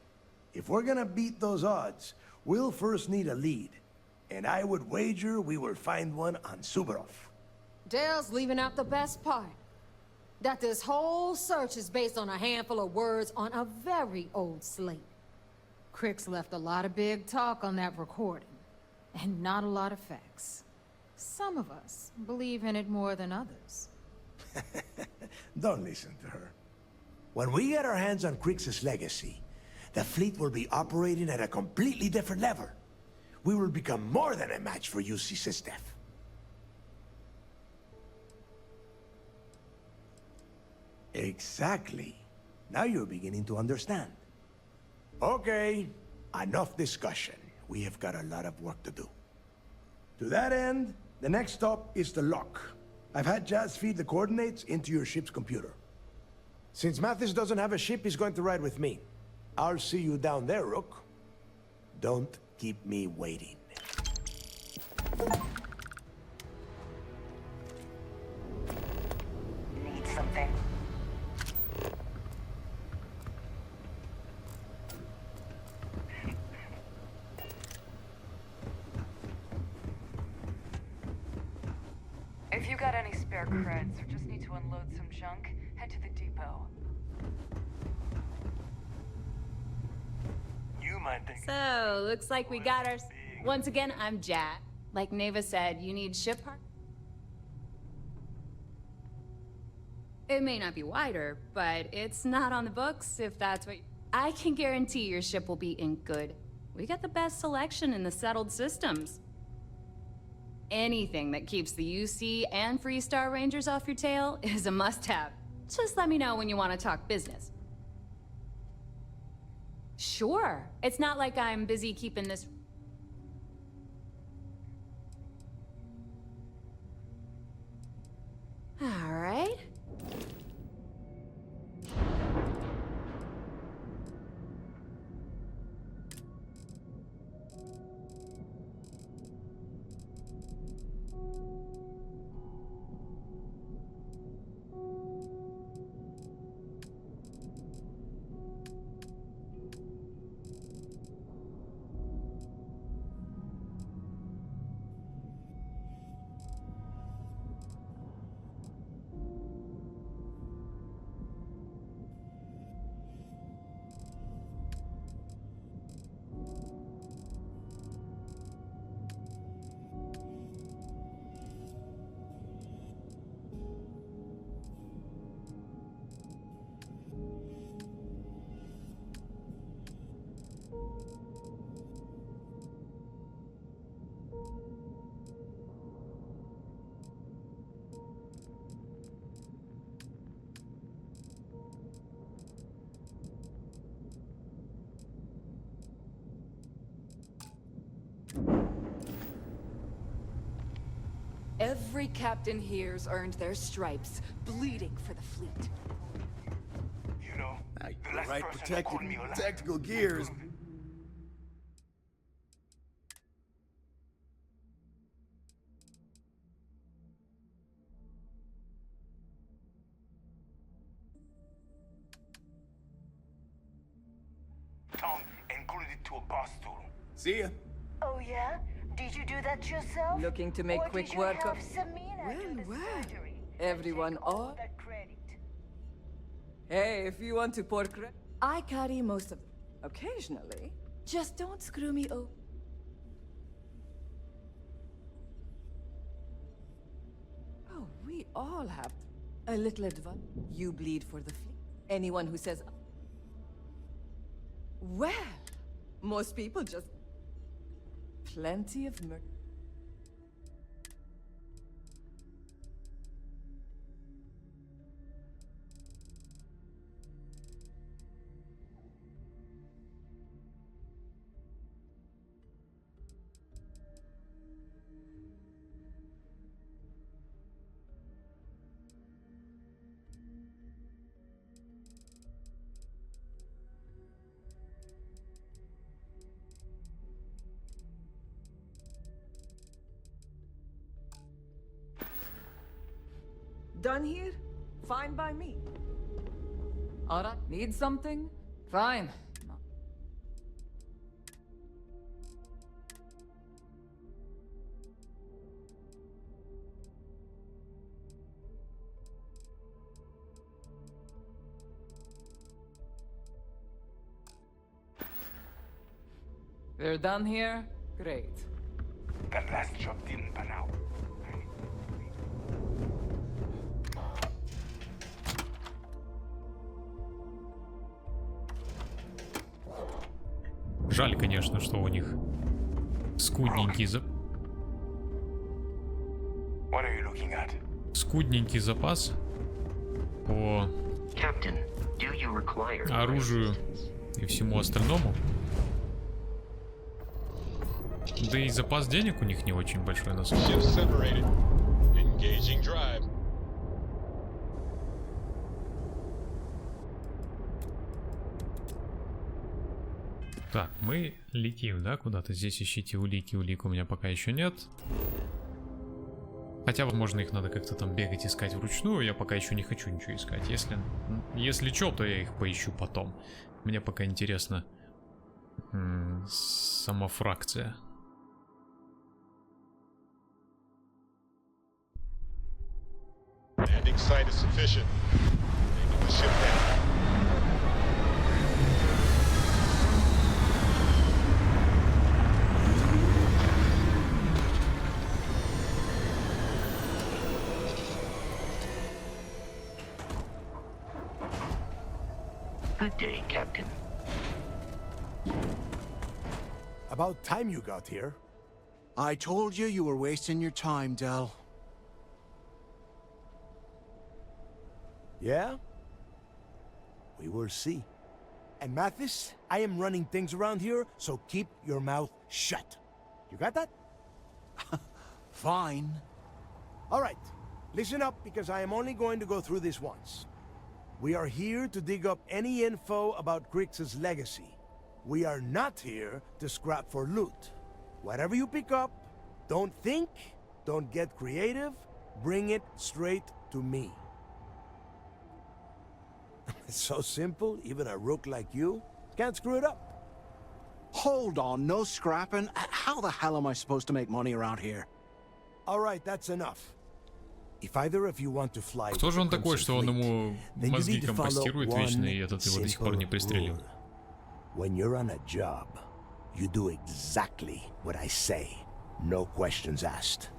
If we're gonna beat those odds, we'll first need a lead. And I would wager we will find one on Suvorov. Dale's leaving out the best part. That this whole search is based on a handful of words on a very old slate. Crix left a lot of big talk on that recording, and not a lot of facts. Some of us believe in it more than others. Don't listen to her. When we get our hands on Crix's legacy, the fleet will be operating at a completely different level. We will become more than a match for UC Systef. Exactly. Now you're beginning to understand. Okay, enough discussion. We have got a lot of work to do. To that end, the next stop is the lock. I've had Jazz feed the coordinates into your ship's computer. Since Mathis doesn't have a ship, he's going to ride with me. I'll see you down there, Rook. Don't keep me waiting. Need something? If you got any spare creds or just need to unload some junk, head to the depot. You might think. So, looks like we got ours. Once again, I'm Jack. Like Neva said, you need ship part. It may not be wider, but it's not on the books if that's what I can guarantee your ship will be in good. We got the best selection in the settled systems. Anything that keeps the UC and Freestar Rangers off your tail is a must-have. Just let me know when you want to talk business. Sure. It's not like I'm busy keeping this... All right. Every captain here's earned their stripes, bleeding for the fleet. You know, the last Right, person who called me a liar. tactical gears. Tom included to a boss tool. See ya. Oh yeah? Did you do that yourself? Looking to make Or quick did you work have of... Samina do the surgery? Everyone all... That credit. Hey, if you want to pour I carry most of... Occasionally. Just don't screw me over. Oh, we all have a little advice. You bleed for the fleet. Anyone who says... Well, most people just... Plenty of murder. Done here? Fine by me. Alright, need something? Fine. We're done here? Great. That last job didn't pan out. Жаль, конечно, что у них скудненький запас по оружию и всему остальному. Да и запас денег у них не очень большой на самом деле. Так, мы летим, да, куда-то. Здесь ищите улики. Улик у меня пока еще нет. Хотя, возможно, их надо как-то там бегать, искать вручную. Я пока еще не хочу ничего искать. Если что, то я их поищу потом. Мне пока интересна сама фракция. Good day, Captain. About time you got here. I told you you were wasting your time, Del. Yeah? We will see. And Mathis, I am running things around here, so keep your mouth shut. You got that? Fine. All right. Listen up, because I am only going to go through this once. We are here to dig up any info about Grix's legacy. We are not here to scrap for loot. Whatever you pick up, don't think, don't get creative, bring it straight to me. It's so simple, even a rook like you can't screw it up. Hold on, no scrapping. How the hell am I supposed to make money around here? All right, that's enough. If either of you want to fly, кто же он такой, что он ему мозги компостирует вечно, и этот его до сих пор не пристрелил? When you're on a job, you do exactly what I say. No questions asked.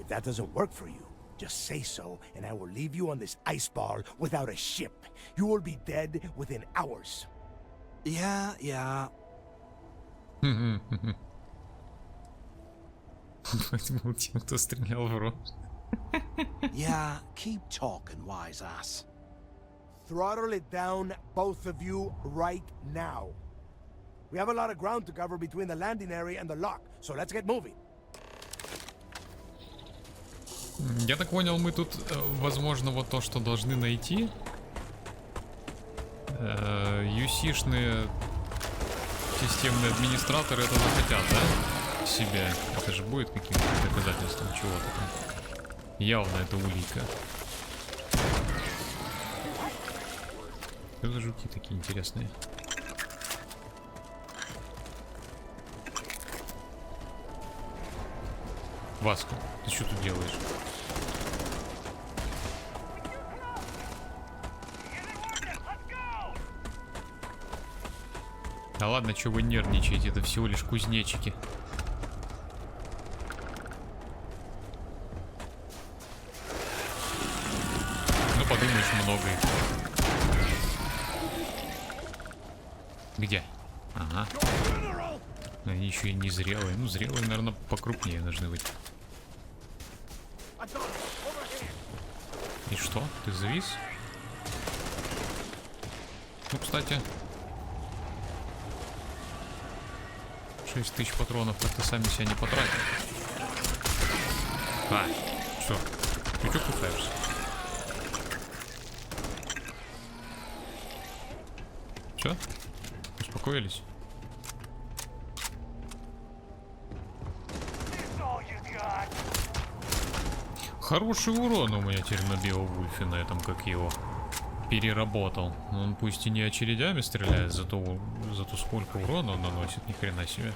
If that doesn't work for you, just say so, and I will leave you on this ice ball without a ship. You will be dead within hours. Yeah. Был тем, кто стрелял в рот. Yeah, keep talking, wise ass. Throttle it down, both of you, right now. We have a lot of ground to cover between the landing area and the lock, so let's get moving. Я так понял, мы тут, возможно, вот то, что должны найти. Юсишные системные администраторы это захотят, да? Себе. Это же будет каким-то доказательством чего-то там. Явно это улика. Что за жуки такие интересные? Васка, ты что тут делаешь? Да ладно, что вы нервничаете, это всего лишь кузнечики. Ну, подумаешь, много их. Где? Ага. Они еще и не зрелые. Ну, зрелые, наверное, покрупнее должны быть. И что? Ты завис? Ну, кстати. 6000 патронов как-то сами себя не потратят. А, что? Ты что кусаешься? Все? Успокоились? Хороший урон у меня теперь на Беовульфе на этом, как его переработал. Он пусть и не очередями стреляет, зато сколько урона он наносит, ни хрена себе.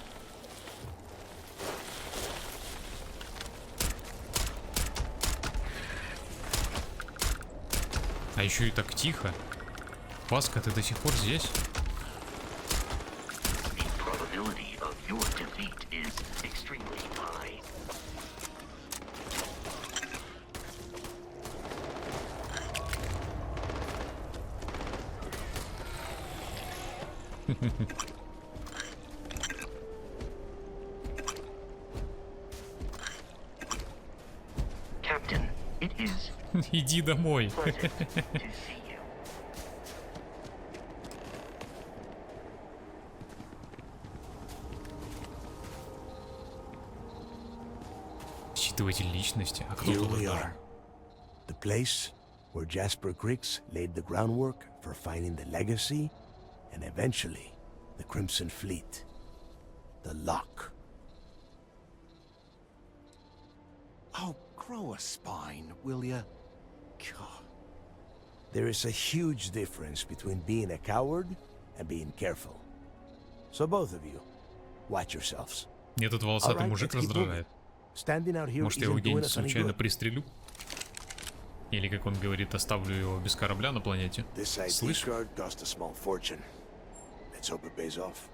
А еще и так тихо. Васка, ты до сих пор здесь? is extremely high. Captain, it is Иди домой. pleasant to see you. Считыватель личности. А кто Here тут? we are. The place where Jasper Griggs laid the groundwork for finding the legacy and eventually the Crimson Fleet. The Lock. Oh, grow a spine, will ya? God. There is a huge difference between being a coward and being careful. So both of you, watch yourselves. Этот волосатый мужик раздражает. Standing out here Может, я его isn't doing где-нибудь us any случайно good. пристрелю? Или, как он говорит, оставлю его без корабля на планете. This ID Слышь? card cost a small fortune. Let's hope it pays off.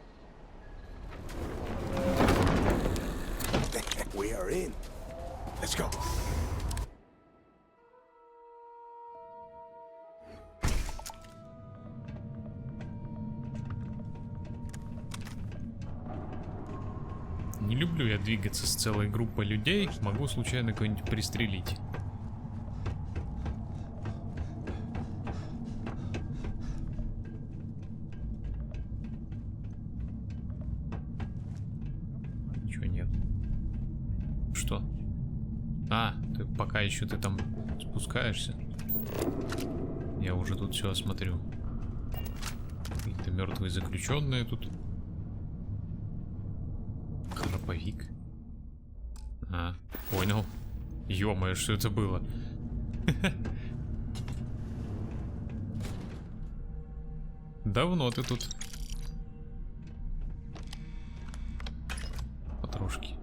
We are in. Let's go. Не люблю я двигаться с целой группой людей, могу случайно кого-нибудь пристрелить. Ничего нет. Что? А, ты пока еще ты там спускаешься. Я уже тут все осмотрю. Какие-то мертвые заключенные тут. Крабик. А, понял. Ё-моё, что это было? Давно ты тут. Потрошки.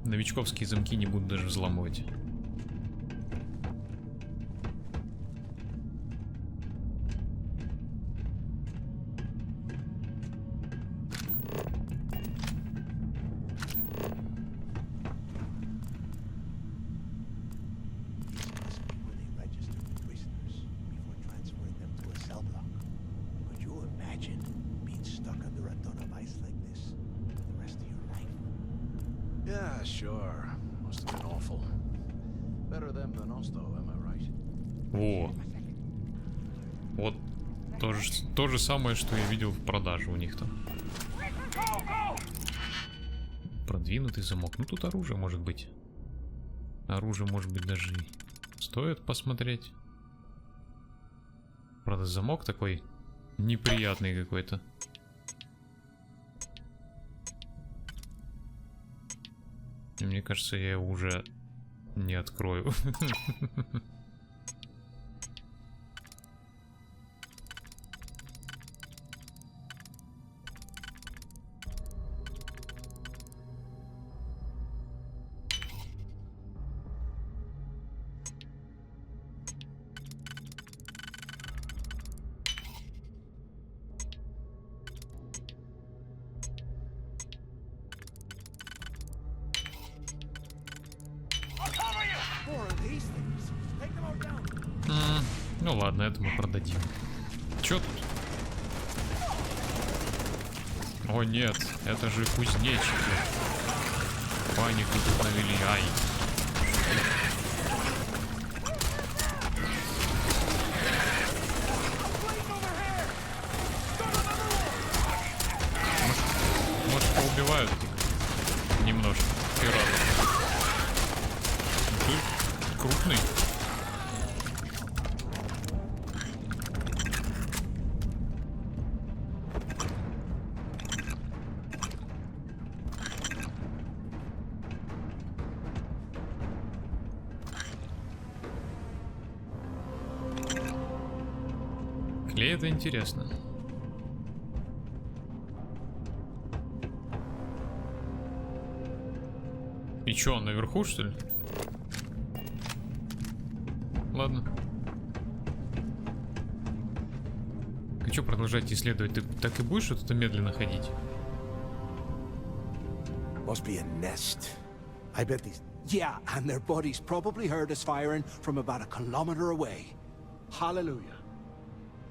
Новичковские замки не буду даже взламывать. Yeah, sure. Must have been awful. Better them than us, though, am I right? Во. Вот то же самое, что я видел в продаже у них там. Продвинутый замок. Ну тут оружие может быть. Оружие может быть даже стоит посмотреть. Правда, замок такой неприятный какой-то. И мне кажется, я его уже не открою. Ну ладно, это мы продадим. Чё тут? О нет, это же кузнечики. Панику тут навели, ай. Может поубивают немножко пиратов. Ты крупный. Клей — это интересно. И чё, он наверху, что ли? Ладно. А чё продолжать исследовать? Ты так и будешь что-то медленно ходить? Must be a nest. I bet these... Yeah, and their buddies probably heard us firing from about a kilometer away. Hallelujah.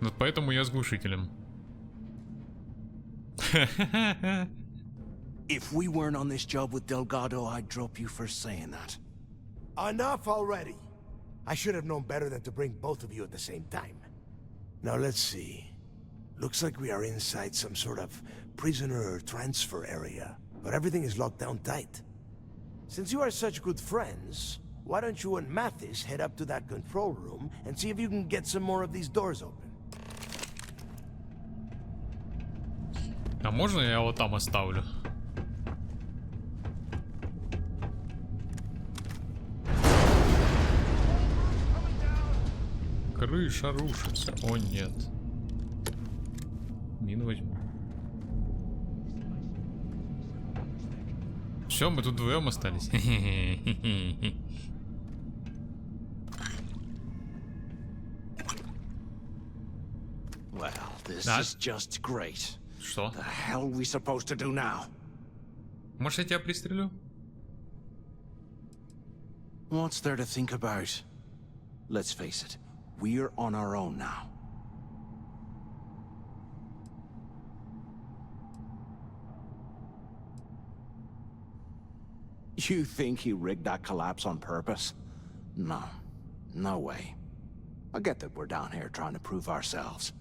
Вот поэтому я с глушителем. If we weren't on this job with Delgado, I'd drop you for saying that. Enough already. I should have known better than to bring both of you at the same time. Now let's see. Looks like we are inside some sort of prisoner transfer area, but everything is locked down tight. Since you are such good friends, why don't you and Mathis head up to that control room and see if you can get some more of these doors open? А можно я его там оставлю? Крыша рушится. О нет. Мину возьму. Все, мы тут вдвоем остались. Well, this is just great. Что? The hell are we supposed to do now? Может, я тебя пристрелю? What's there to think about? Let's face it, we're on our own now. You think he rigged that collapse on purpose? No. No way. I get that we're down here trying to prove ourselves,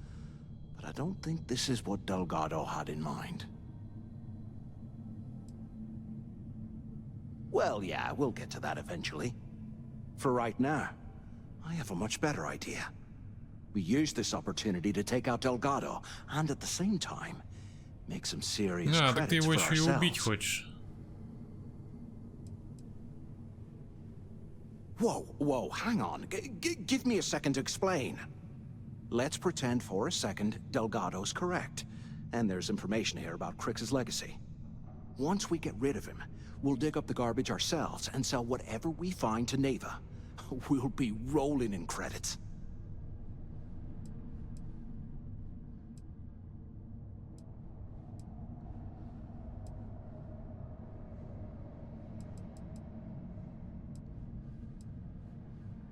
but I don't think this is what Delgado had in mind. Well, yeah, we'll get to that eventually. For right now, I have a much better idea. We use this opportunity to take out Delgado, and at the same time, make some serious Так ты credits его for еще и убить ourselves. хочешь. Whoa, hang on. Give me a second to explain. Let's pretend for a second Delgado's correct, and there's information here about Crix's legacy. Once we get rid of him, we'll dig up the garbage ourselves and sell whatever we find to Neva. We'll be rolling in credits.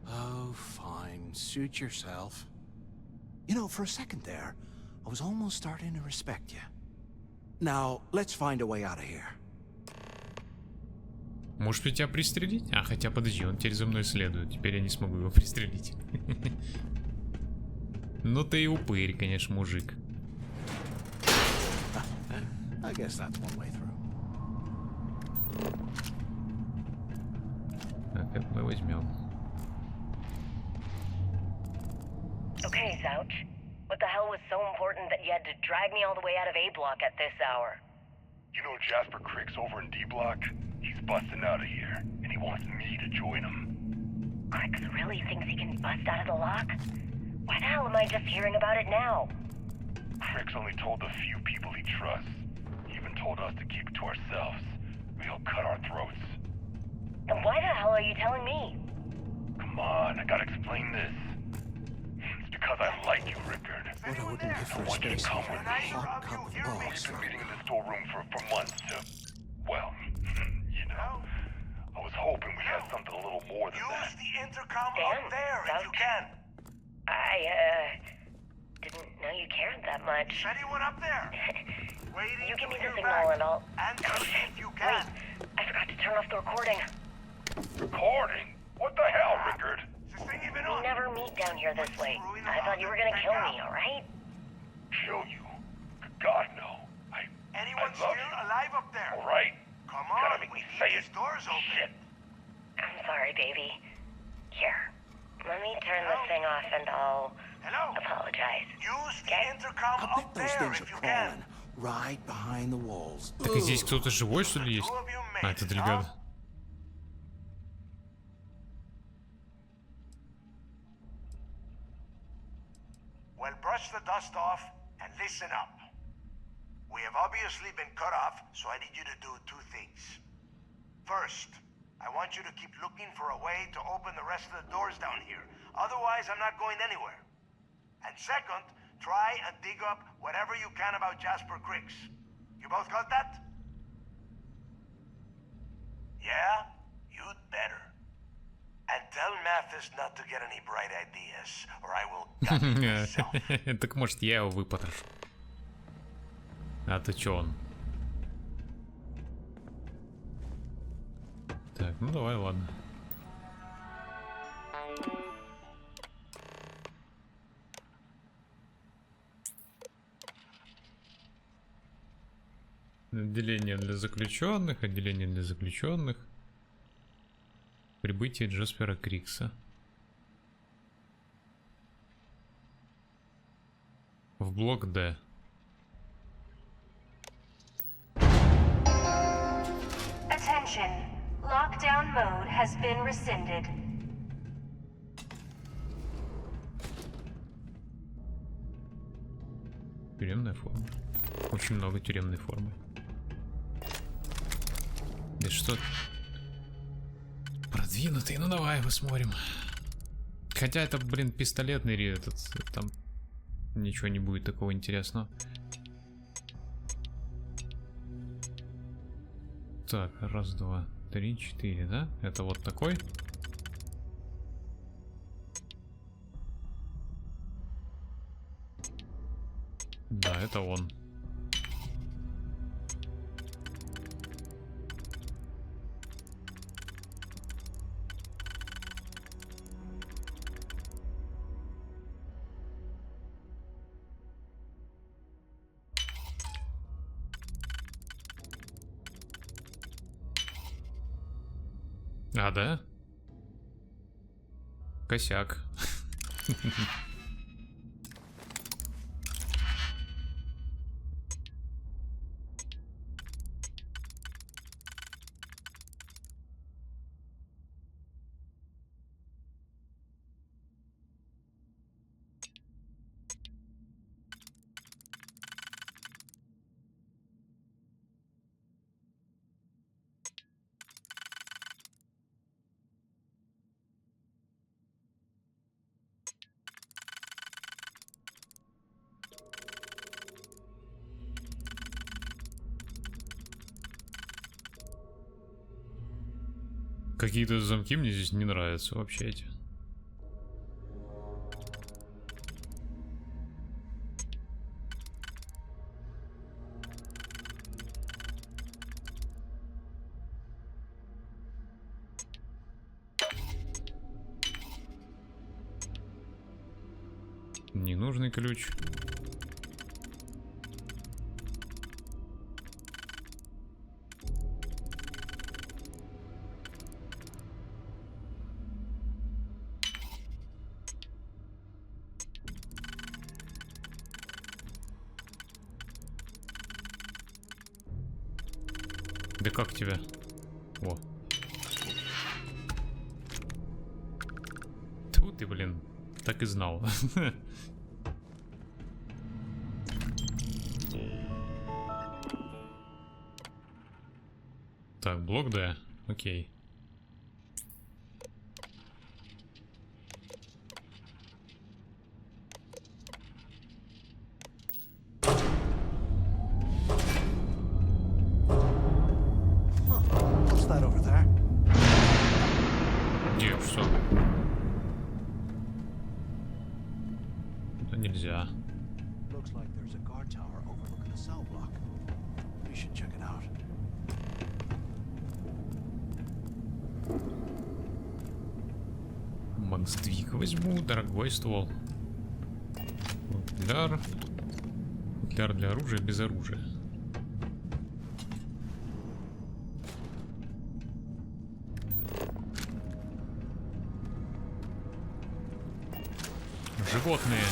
Oh, fine. Suit yourself. You know, for a second there, I was almost starting to respect you. Now, let's find a way out of here. Может быть, тебя пристрелить? А, хотя подожди, он теперь за мной следует. Теперь я не смогу его пристрелить. Ну ты и упырь, конечно, мужик. I guess that's one way through. Так, это мы возьмем. Okay, Zouch. What the hell was so important that you had to drag me all the way out of A Block at this hour? You know Jasper Crick's over in D Block? He's busting out of here, and he wants me to join him. Crix really thinks he can bust out of the lock? Why the hell am I just hearing about it now? Crick's only told the few people he trusts. He even told us to keep it to ourselves, or he'll cut our throats. Then why the hell are you telling me? Come on, I gotta explain this. It's because I like you, Rickard. What I wouldn't give for I a want you to space come with me. hot cup of We've boss. been meeting in the storeroom for months to, well, you know. I was hoping we had something a little more than that. Use the intercom Damn, up there if you Zouch. can. I, didn't know you cared that much. Is anyone up there? You give me the signal and I'll... Answer if you Wait, can. I forgot to turn off the recording. Recording? What the hell, Rickard? We never meet down here this way. I thought you were gonna kill me, alright? Kill you? God, no. Anyone I still love you. alive up there? All right? Come You gotta on, make we me need say these it. doors open. Shit. I'm sorry, baby. Here, let me turn this thing off and I'll apologize. Use the intercom I up bet those there things if you are can. crawling right behind the walls. Так и здесь кто-то живой, что ли, есть? А, это Делгадо. Well, brush brush the dust off and listen up. We have obviously been cut off, so I need you to do two things. First, I want you to keep looking for a way to open the rest of the doors down here. Otherwise, I'm not going anywhere. And second, try and dig up whatever you can about Jasper Cricks. You both got that? Yeah? You'd better. And tell Mathis not to get any bright ideas, or I will gut him myself. Так может я его выпотрошу. А ты чё он? Так, ну давай, ладно. Отделение для заключенных, отделение для заключенных. Прибытие Джаспера Крикса. В блок Д. Attention. Lockdown mode has been rescinded. Тюремная форма. Очень много тюремной формы. Да что? Продвинутый, ну давай посмотрим. Хотя это, блин, пистолетный этот, там ничего не будет такого интересного. Так, раз, два, три, четыре, да? Это вот такой. Да, это он. А, да? Косяк. Какие-то замки мне здесь не нравятся вообще эти. Ненужный ключ. Да как тебя? О. Тьфу ты, блин. Так и знал. Так, блок Д. Окей. Нельзя. Максдвиг возьму, дорогой ствол. Футляр. Футляр для оружия без оружия. Животные.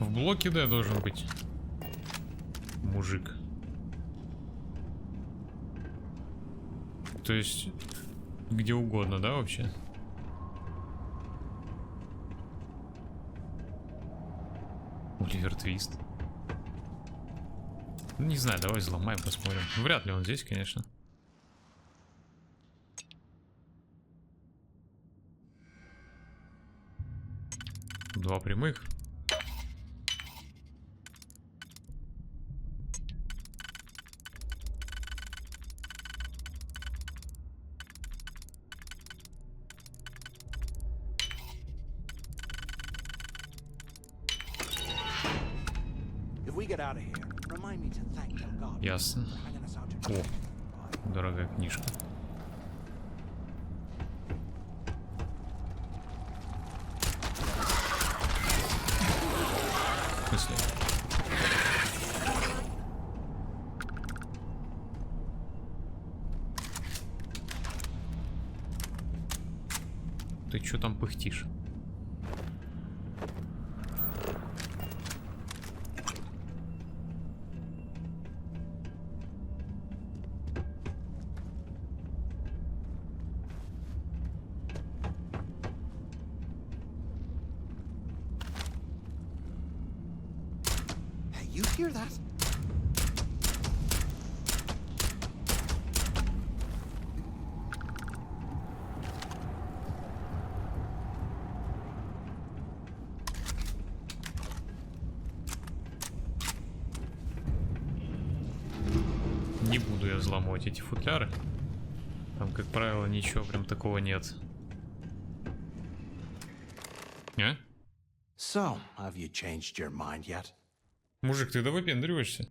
В блоке, да, должен быть мужик. То есть где угодно, да, вообще? Оливер Твист. Не знаю, давай взломаем, посмотрим. Вряд ли он здесь, конечно. Два прямых. Ясно. О, дорогая книжка. В смысле? Ты чё там пыхтишь? You hear that? Не буду я взламывать эти футляры. Там, как правило, ничего прям такого нет. А? So, have you changed your mind yet? Мужик, ты да выпендриваешься?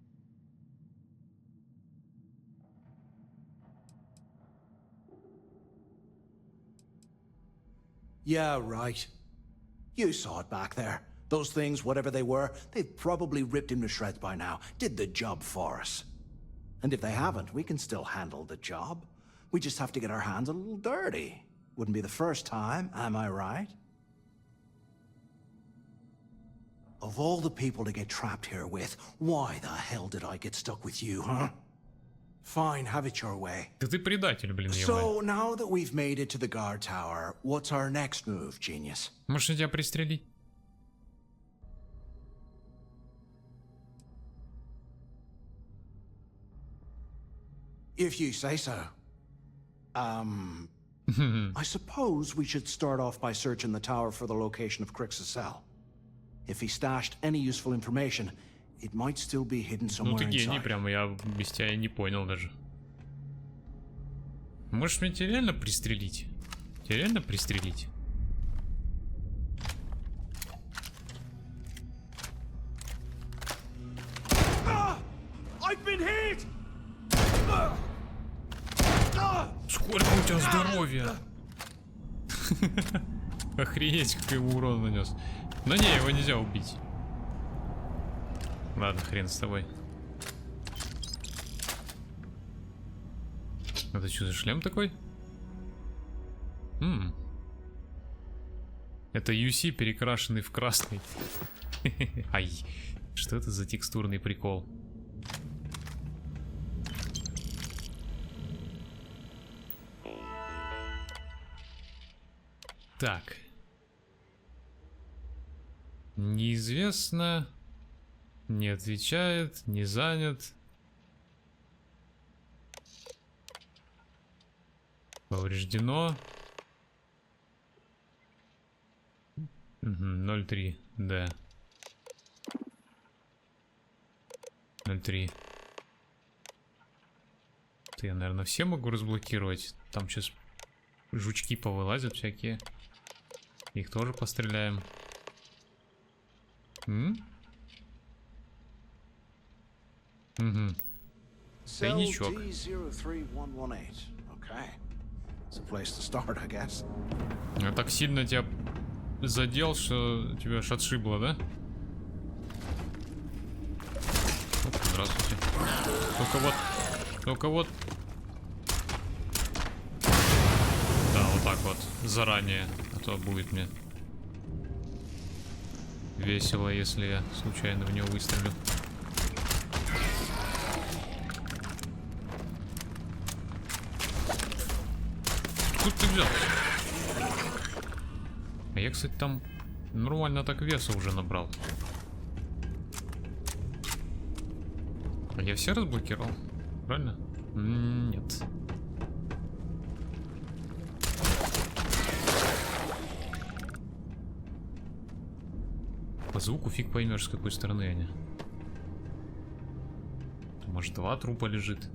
Yeah, right. You saw it back there. Those things, whatever they were, they've probably ripped him to shreds by now. Did the job for us. And if they haven't, we can still handle the job. We just have to get our hands a little dirty. Wouldn't be the first time, am I right? Of all the people to get trapped here with, why the hell did I get stuck with you, huh? Fine, have it your way. Да ты предатель, блин, So, now that we've made it to the guard tower, what's our next move, genius? Может, тебя пристрелить? If you say so. I suppose we should start off by searching the tower for the location of Crix's cell. If he stashed any useful information, it might still be hidden somewhere Ну ты гений, inside. прямо я без тебя не понял даже. Можешь мне тебя реально пристрелить? Тебя реально пристрелить? I've been hit! Сколько у тебя здоровья? Охренеть, какой урон нанес. Но не, его нельзя убить. Ладно, хрен с тобой. Это что за шлем такой? Это UC, перекрашенный в красный. Ай, что это за текстурный прикол? Так. Неизвестно. Не отвечает. Не занят. Повреждено. 0.3. Да. 0.3. Это я, наверное, все могу разблокировать. Там сейчас жучки повылазят всякие. Их тоже постреляем. Угу. Тайничок. Я так сильно тебя задел, что тебя аж отшибло, да? Оп, здравствуйте. Только вот. Да, вот так вот. Заранее. А то будет мне весело, если я случайно в него выстрелю. Тут ты взял. А я, кстати, там нормально так веса уже набрал. А я все разблокировал? Правильно? Нет. По звуку фиг поймешь, с какой стороны они. Может, 2 трупа лежит.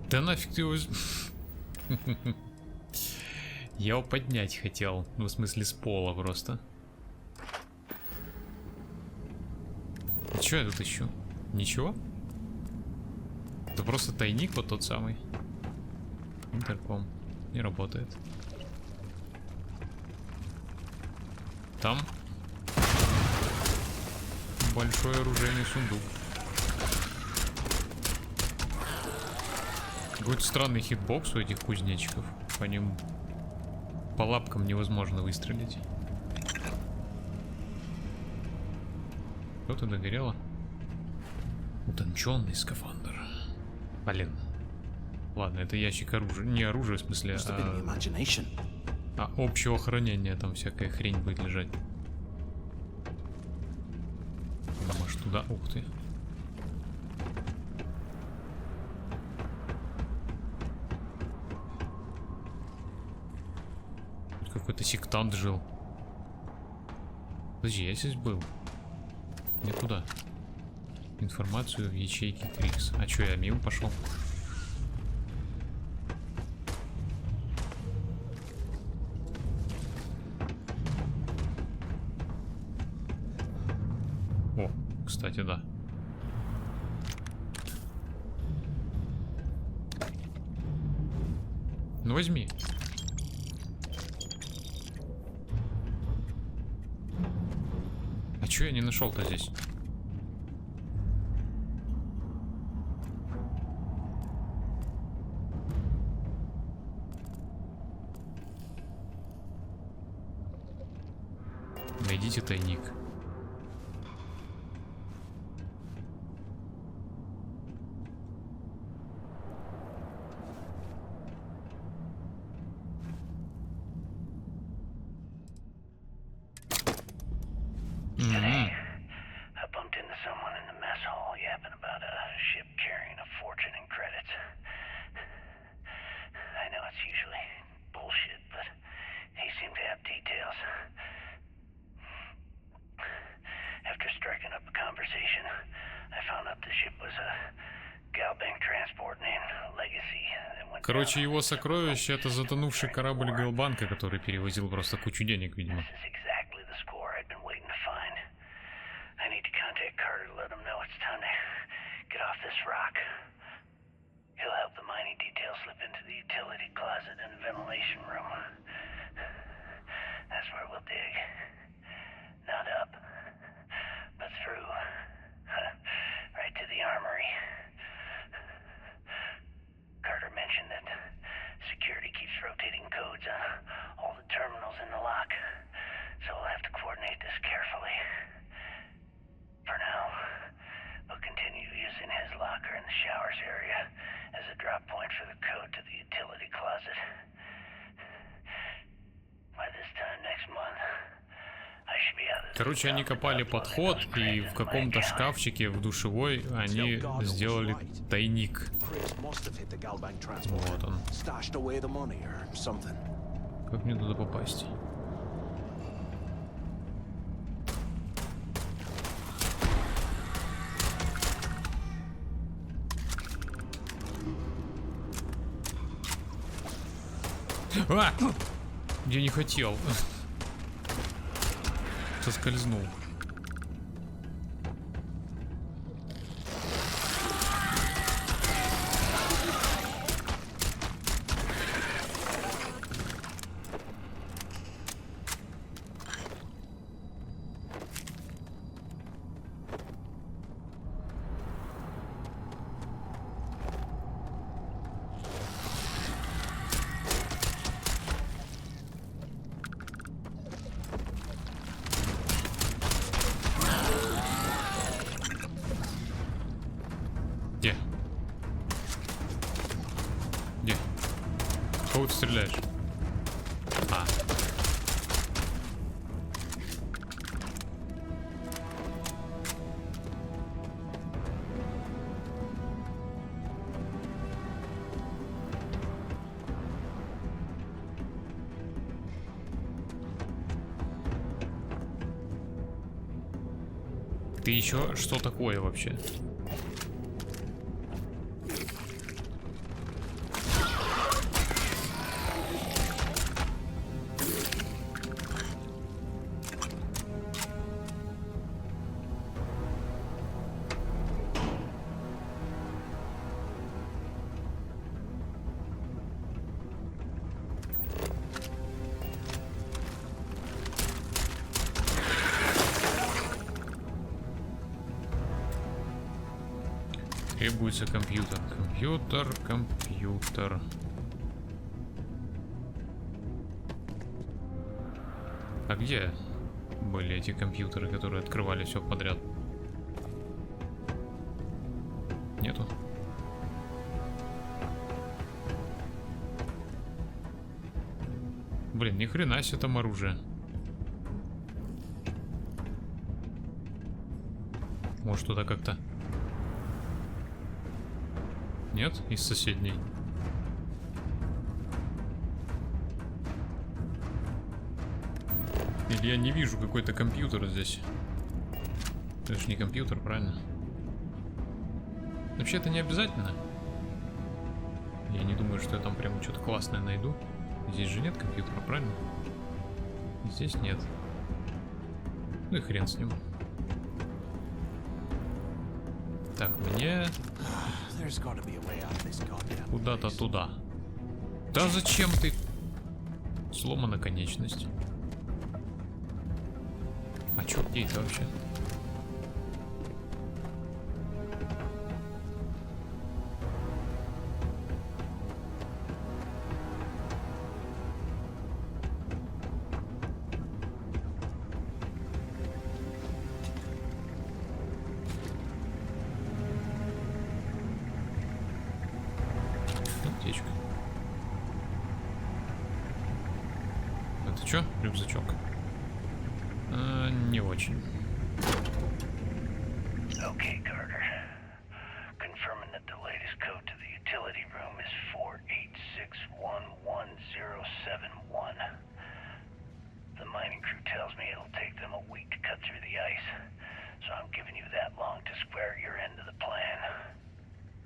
Да нафиг ты его... Я его поднять хотел. Ну, в смысле, с пола просто. А чё я тут ищу? Ничего? Это просто тайник вот тот самый. Интерком. Не работает. Там большой оружейный сундук. Какой-то странный хитбокс у этих кузнечиков. По ним, по лапкам невозможно выстрелить. Что-то догорело. Утонченный скафандр. Блин. Ладно, это ящик оружия. Не оружие, в смысле, а общего хранения. Там всякая хрень будет лежать. Может, туда? Ух ты. Какой-то сектант жил. Подожди, я здесь был. Не туда. Информацию в ячейке Крикс. А чё, я мимо пошел? О, кстати, да. Ну возьми. А чё я не нашел-то здесь? Найдите тайник. Короче, его сокровище — это затонувший корабль Галбанка, который перевозил просто кучу денег, видимо. Короче, они копали подход, и в каком-то шкафчике в душевой они сделали тайник. Вот он. Как мне туда попасть? А! Я не хотел. Соскользнул. кого ты стреляешь? А. Ты еще что такое вообще? Требуется компьютер. Компьютер. А где были эти компьютеры, которые открывали все подряд? Нету. Блин, ни хрена себе там оружие. Может, туда как-то... Нет? Из соседней. Или я не вижу какой-то компьютер здесь? Это же не компьютер, правильно? Вообще это не обязательно. Я не думаю, что я там прям что-то классное найду. Здесь же нет компьютера, правильно? Здесь нет. Ну и хрен с ним. Так, мне... Куда-то туда. Да зачем ты? Сломана конечность. А чё, где это вообще? Чё? Рюкзачок. Не очень. Okay, Carter. Confirming that the latest code to the utility room is 486111071. The mining crew tells me it'll take them a week to cut through the ice, so I'm giving you that long to square your end of the plan.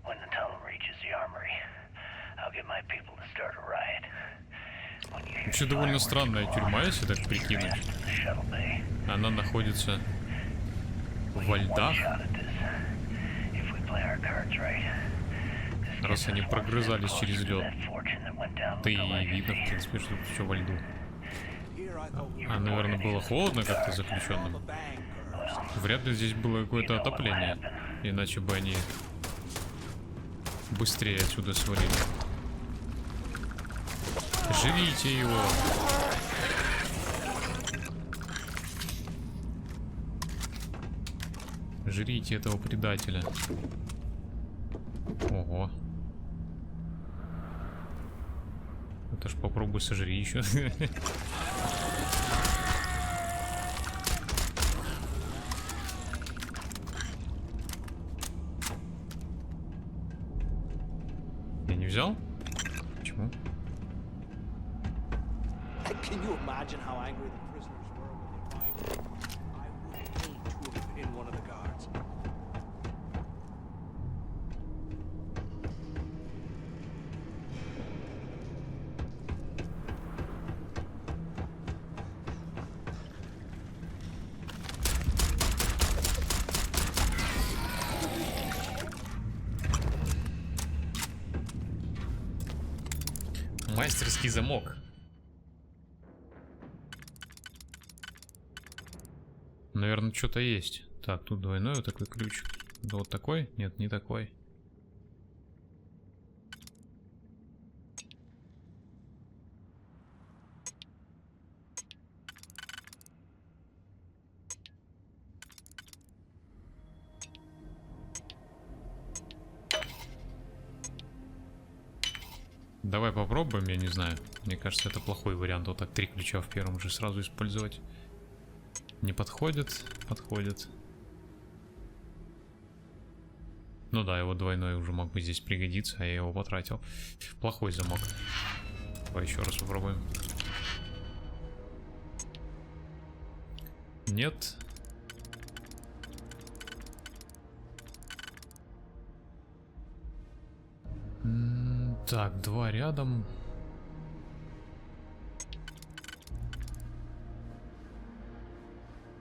When the tunnel reaches the armory, I'll get my people to start a riot. Вообще довольно странная тюрьма, если так прикинуть. Она находится во льдах. Раз они прогрызались через лед, то и видно, в принципе, что тут все во льду. А, наверное, было холодно как-то заключенным. Вряд ли здесь было какое-то отопление. Иначе бы они быстрее отсюда свалили. Живите его! Жрите этого предателя. Ого. Это ж попробуй сожри еще. Я не взял? Почему? Can you imagine how angry the prisoners were when they arrived? I would hate to have been one of the guards. Мастерский замок. Наверное, что-то есть. Так, тут двойной вот такой ключ. Да вот такой? Нет, не такой. Давай попробуем, я не знаю. Мне кажется, это плохой вариант. Вот так 3 ключа в первом же сразу использовать. Не подходит, подходит. Ну да, его двойной уже мог бы здесь пригодиться, а я его потратил. Плохой замок. Давай еще раз попробуем. Нет. Так, 2 рядом.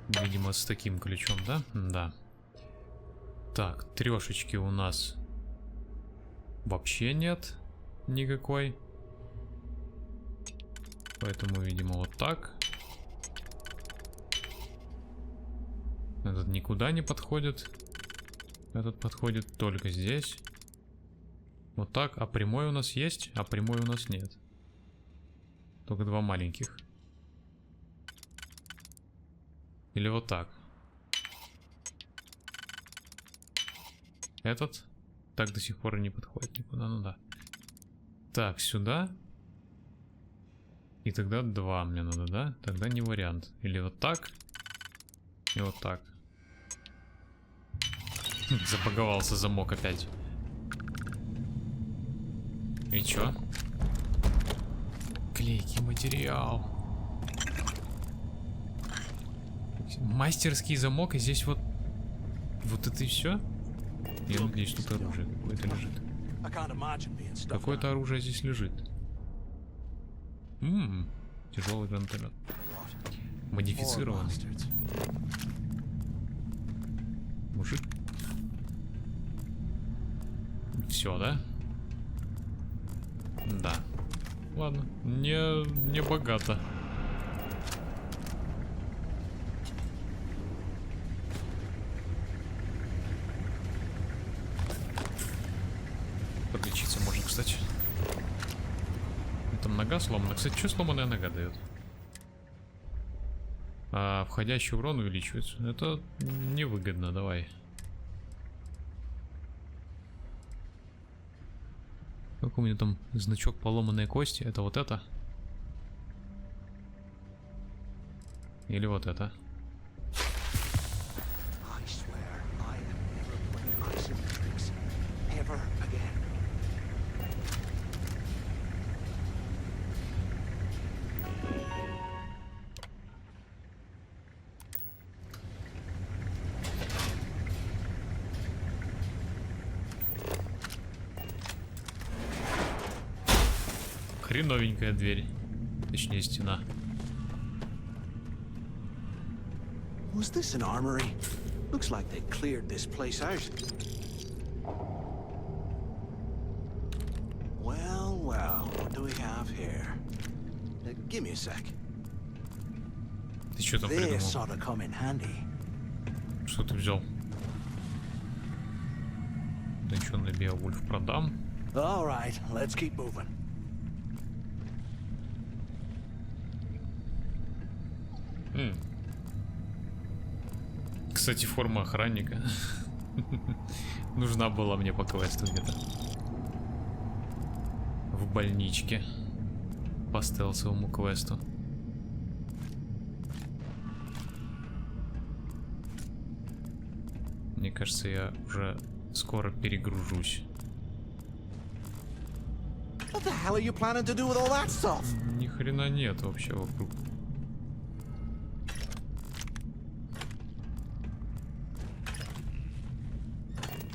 Видимо, с таким ключом, да? Да. Так, 3 у нас вообще нет никакой. Поэтому, видимо, вот так. Этот никуда не подходит. Этот подходит только здесь. Вот так. А прямой у нас есть, а прямой у нас нет. Только 2 маленьких. Или вот так. Этот так до сих пор и не подходит никуда. Ну да. Так, сюда. И тогда 2 мне надо, да? Тогда не вариант. Или вот так. И вот так. Забаговался замок опять. И чё? Клейкий материал. Мастерский замок, и здесь вот... Вот это и все? Я надеюсь, тут оружие какое-то лежит. Какое-то оружие здесь лежит. Тяжелый гранатомет. Модифицированный. Мужик. Все, да? Да. Ладно. Не богато. Подлечиться можно, кстати. Там нога сломана. Кстати, что сломанная нога дает? А входящий урон увеличивается. Это невыгодно, давай. Как у меня там значок поломанной кости? Это вот это? Или вот это? Хреновенькая дверь. Точнее, стена. Was this an armory? Looks like they cleared this place out. Well, what do we have here? Give me a sec. Ты что там придумал? This ought to come in handy. Что ты взял? Утонченный Беовульф продам. All right, let's keep moving. Кстати, форма охранника. Нужна была мне по квесту где-то. В больничке. По стелсовому квесту. Мне кажется, я уже скоро перегружусь. What the hell are you planning to do with all that stuff? Ни хрена нет вообще вокруг.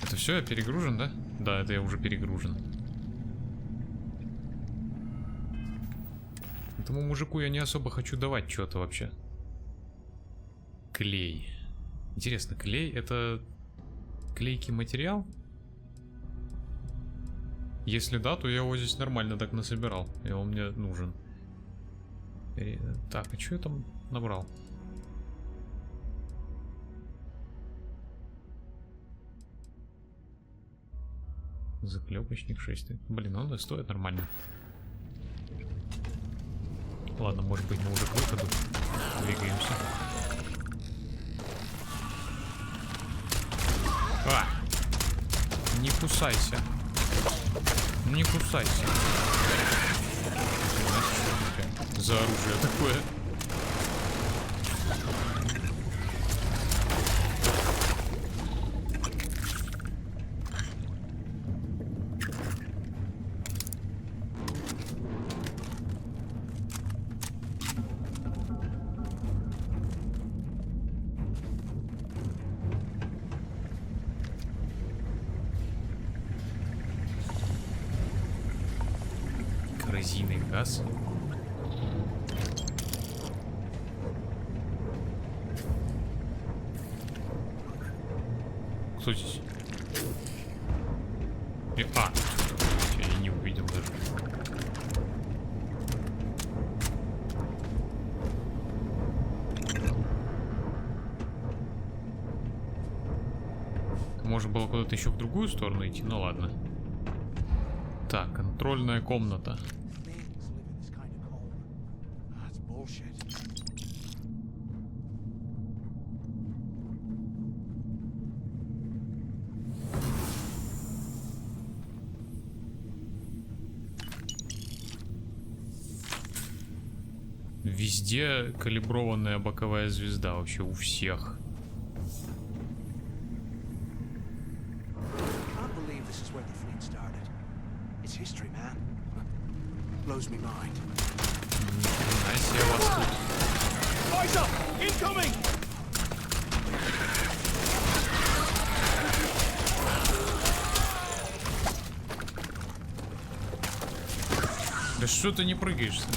Это все, я перегружен, да? Да, это я уже перегружен. Этому мужику я не особо хочу давать что-то вообще. Клей. Интересно, клей это клейкий материал? Если да, то я его здесь нормально так насобирал. И он мне нужен. Так, а что я там набрал? Заклепочник 6. Блин, он стоит нормально. Ладно, может быть, мы уже к выходу двигаемся. Не кусайся. Не кусайся. За оружие такое. Коррозийный газ. Кто здесь? Я не увидел даже. Можно было куда-то еще в другую сторону идти, ну ладно. Так, контрольная комната. Везде калиброванная боковая звезда, вообще у всех. Да что ты не прыгаешь-то?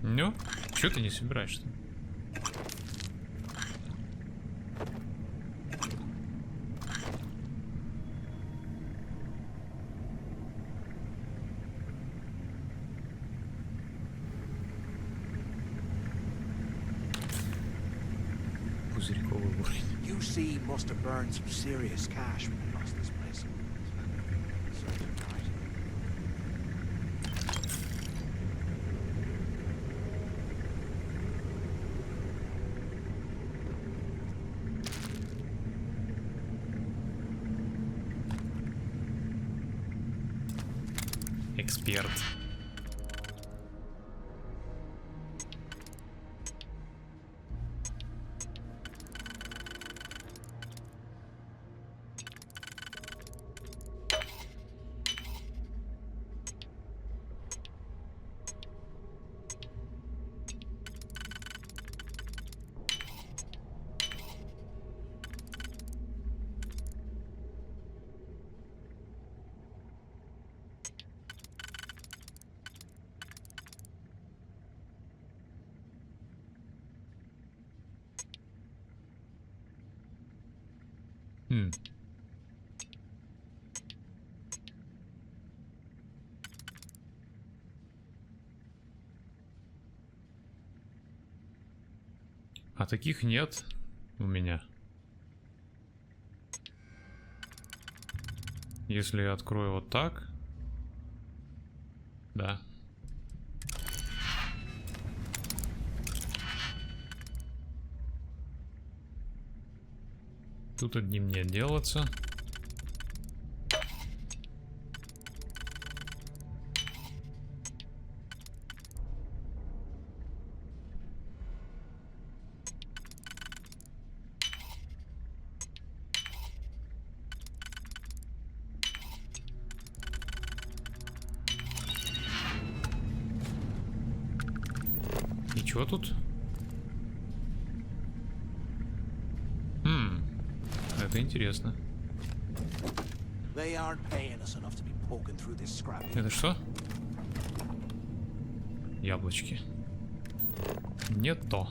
Ну, что ты не собираешься? Пузырьковый уровень. UC must have burned some serious cash when they lost this place. Эксперт. А таких нет у меня. Если я открою вот так. Да. Тут одним не отделаться. И чё тут? Это интересно. Это что? Яблочки. Не то.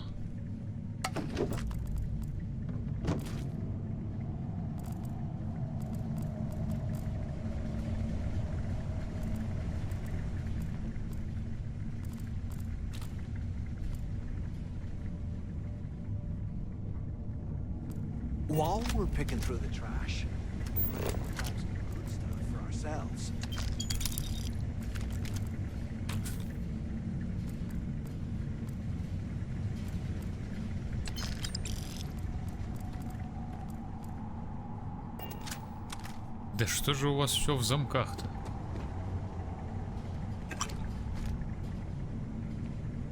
While we're picking through the trash, Да что же у вас все в замках-то?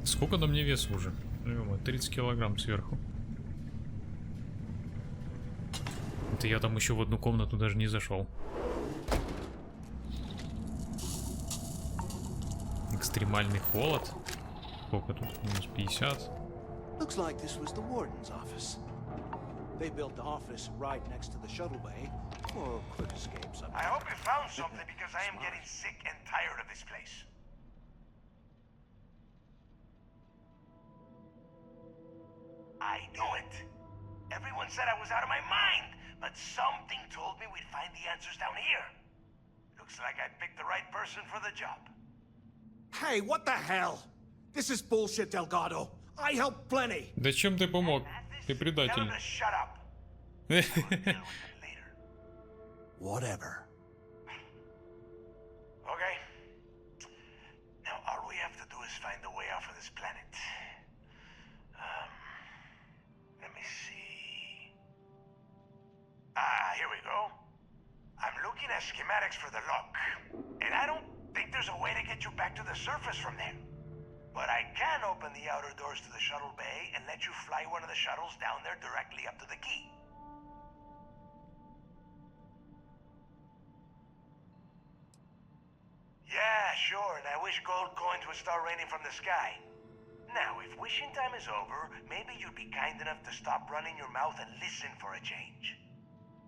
Сколько на мне веса уже? 30 килограмм сверху. Это я там еще в одну комнату даже не зашел. Экстремальный холод. Сколько тут? Минус 50. Looks like this was the warden's office. They built the office right next to the shuttle bay for quick escapes. I hope you found something because I am getting sick and tired of this place. I knew it. Everyone said I was out of my mind, but something told me we'd find the answers down here. Looks like I picked the right person for the job. Hey, what the hell? This is bullshit, Delgado. I helped plenty. Да чем ты помог? Ты предатель. Shut up. Whatever. Okay. Now all we have to do is find a way off of this planet. Let me see. Here we go. I'm looking at schematics for the lock, and I don't think there's a way to get you back to the surface from there. But I can open the outer doors to the shuttle bay and let you fly one of the shuttles down there directly up to the key. Yeah, sure, and I wish gold coins would start raining from the sky. Now, if wishing time is over, maybe you'd be kind enough to stop running your mouth and listen for a change.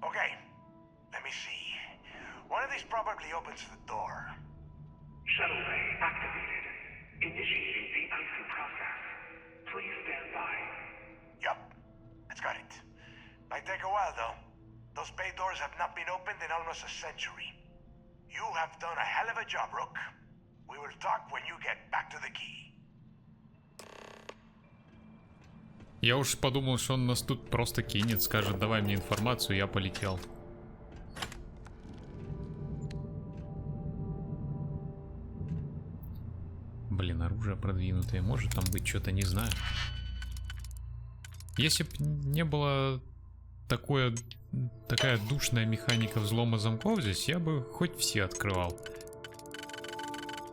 Okay, let me see. One of these probably opens the door. Shuttle bay activated. Initiating the icing process. Please stand by. Yup, that's got it. Might take a while though. Those bay doors have not been opened in almost a century. You have done a hell of a job, Rook. We will talk when you get back to the key. Я уж подумал, что он нас тут просто кинет, скажет, давай мне информацию, я полетел. Блин, оружие продвинутое, может там быть что-то, не знаю. Если бы не было такая душная механика взлома замков здесь, я бы хоть все открывал.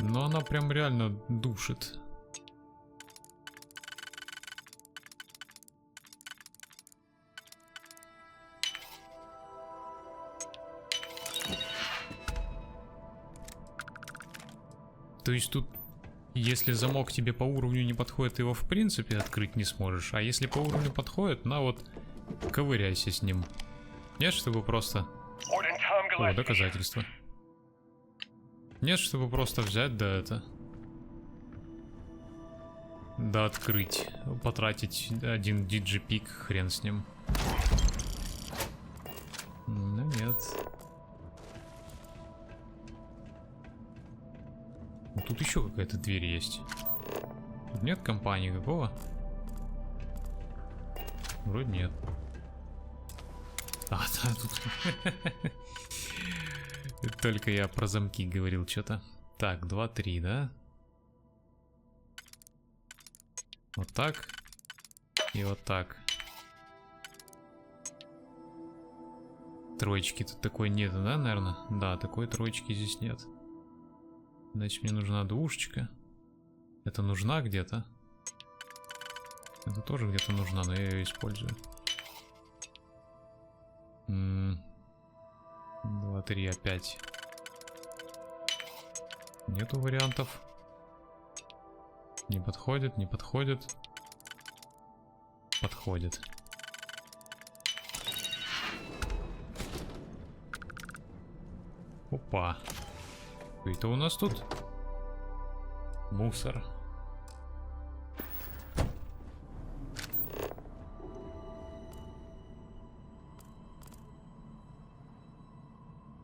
Но она прям реально душит. То есть тут, если замок тебе по уровню не подходит, его в принципе открыть не сможешь. А если по уровню подходит, на вот, ковыряйся с ним. Нет, чтобы просто... О, доказательство. Нет, чтобы просто взять, да это... Да открыть. Потратить один диджипик, хрен с ним. Ну нет. Тут еще какая-то дверь есть. Тут нет компании какого? Вроде нет. А, да, тут... Только я про замки говорил что-то. Так, 2, 3, да? Вот так. И вот так. Троечки тут такой нет, да, наверное? Да, такой троечки здесь нет. Значит, мне нужна двушечка. Это нужна где-то. Это тоже где-то нужна, но я ее использую. 2, 3, опять. Нету вариантов. Не подходит, не подходит. Подходит. Опа. Это у нас тут мусор.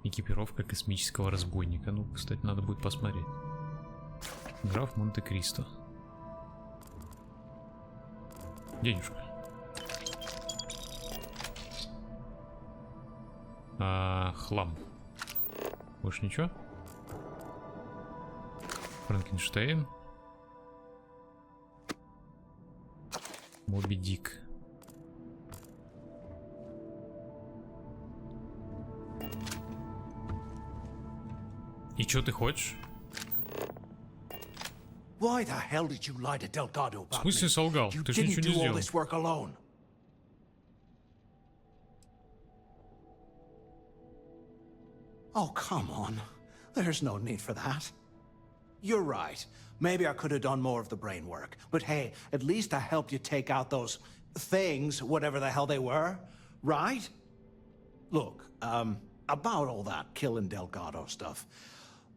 Экипировка космического разбойника. Ну, кстати, надо будет посмотреть. Граф Монте-Кристо. Денежка. Хлам. Больше ничего? Франкенштейн. Моби Дик. И чё ты хочешь? Why the hell did you lie to Delgado В about смысле me? солгал? You Ты же didn't ничего не do all сделал. this work alone. Oh, come on. There's no need for that. You're right. Maybe I could have done more of the brain work. But hey, at least I helped you take out those things, whatever the hell they were, right? Look, about all that killing Delgado stuff,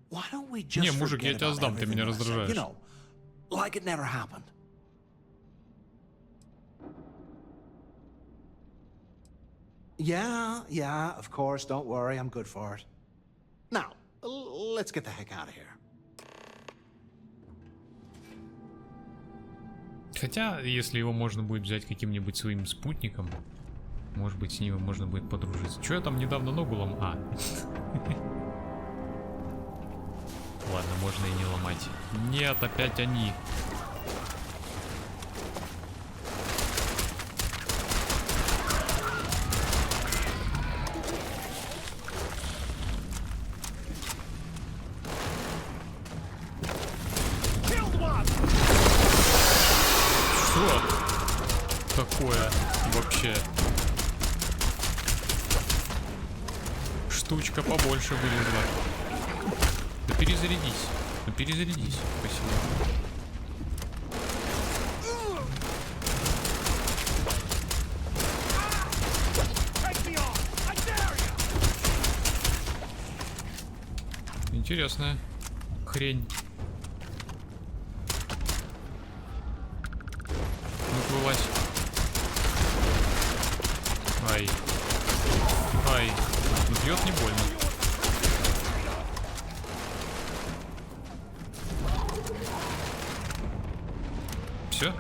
why don't we just Не, мужик, я forget тебя about сдам, ты меня everything I said? You раздражаешь. know, like it never happened. Yeah, of course, don't worry, I'm good for it. Now, let's get the heck out of here. Хотя, если его можно будет взять каким-нибудь своим спутником, может быть, с ним можно будет подружиться. Чё я там недавно ногу ломал? А. Ладно, можно и не ломать. Нет, опять они. Что такое вообще? Штучка побольше вылезла. Да перезарядись. Ну перезарядись. Спасибо. Интересная хрень. Ну-ка, вылазь. Ай. Ай. Ну, бьет не больно. Все?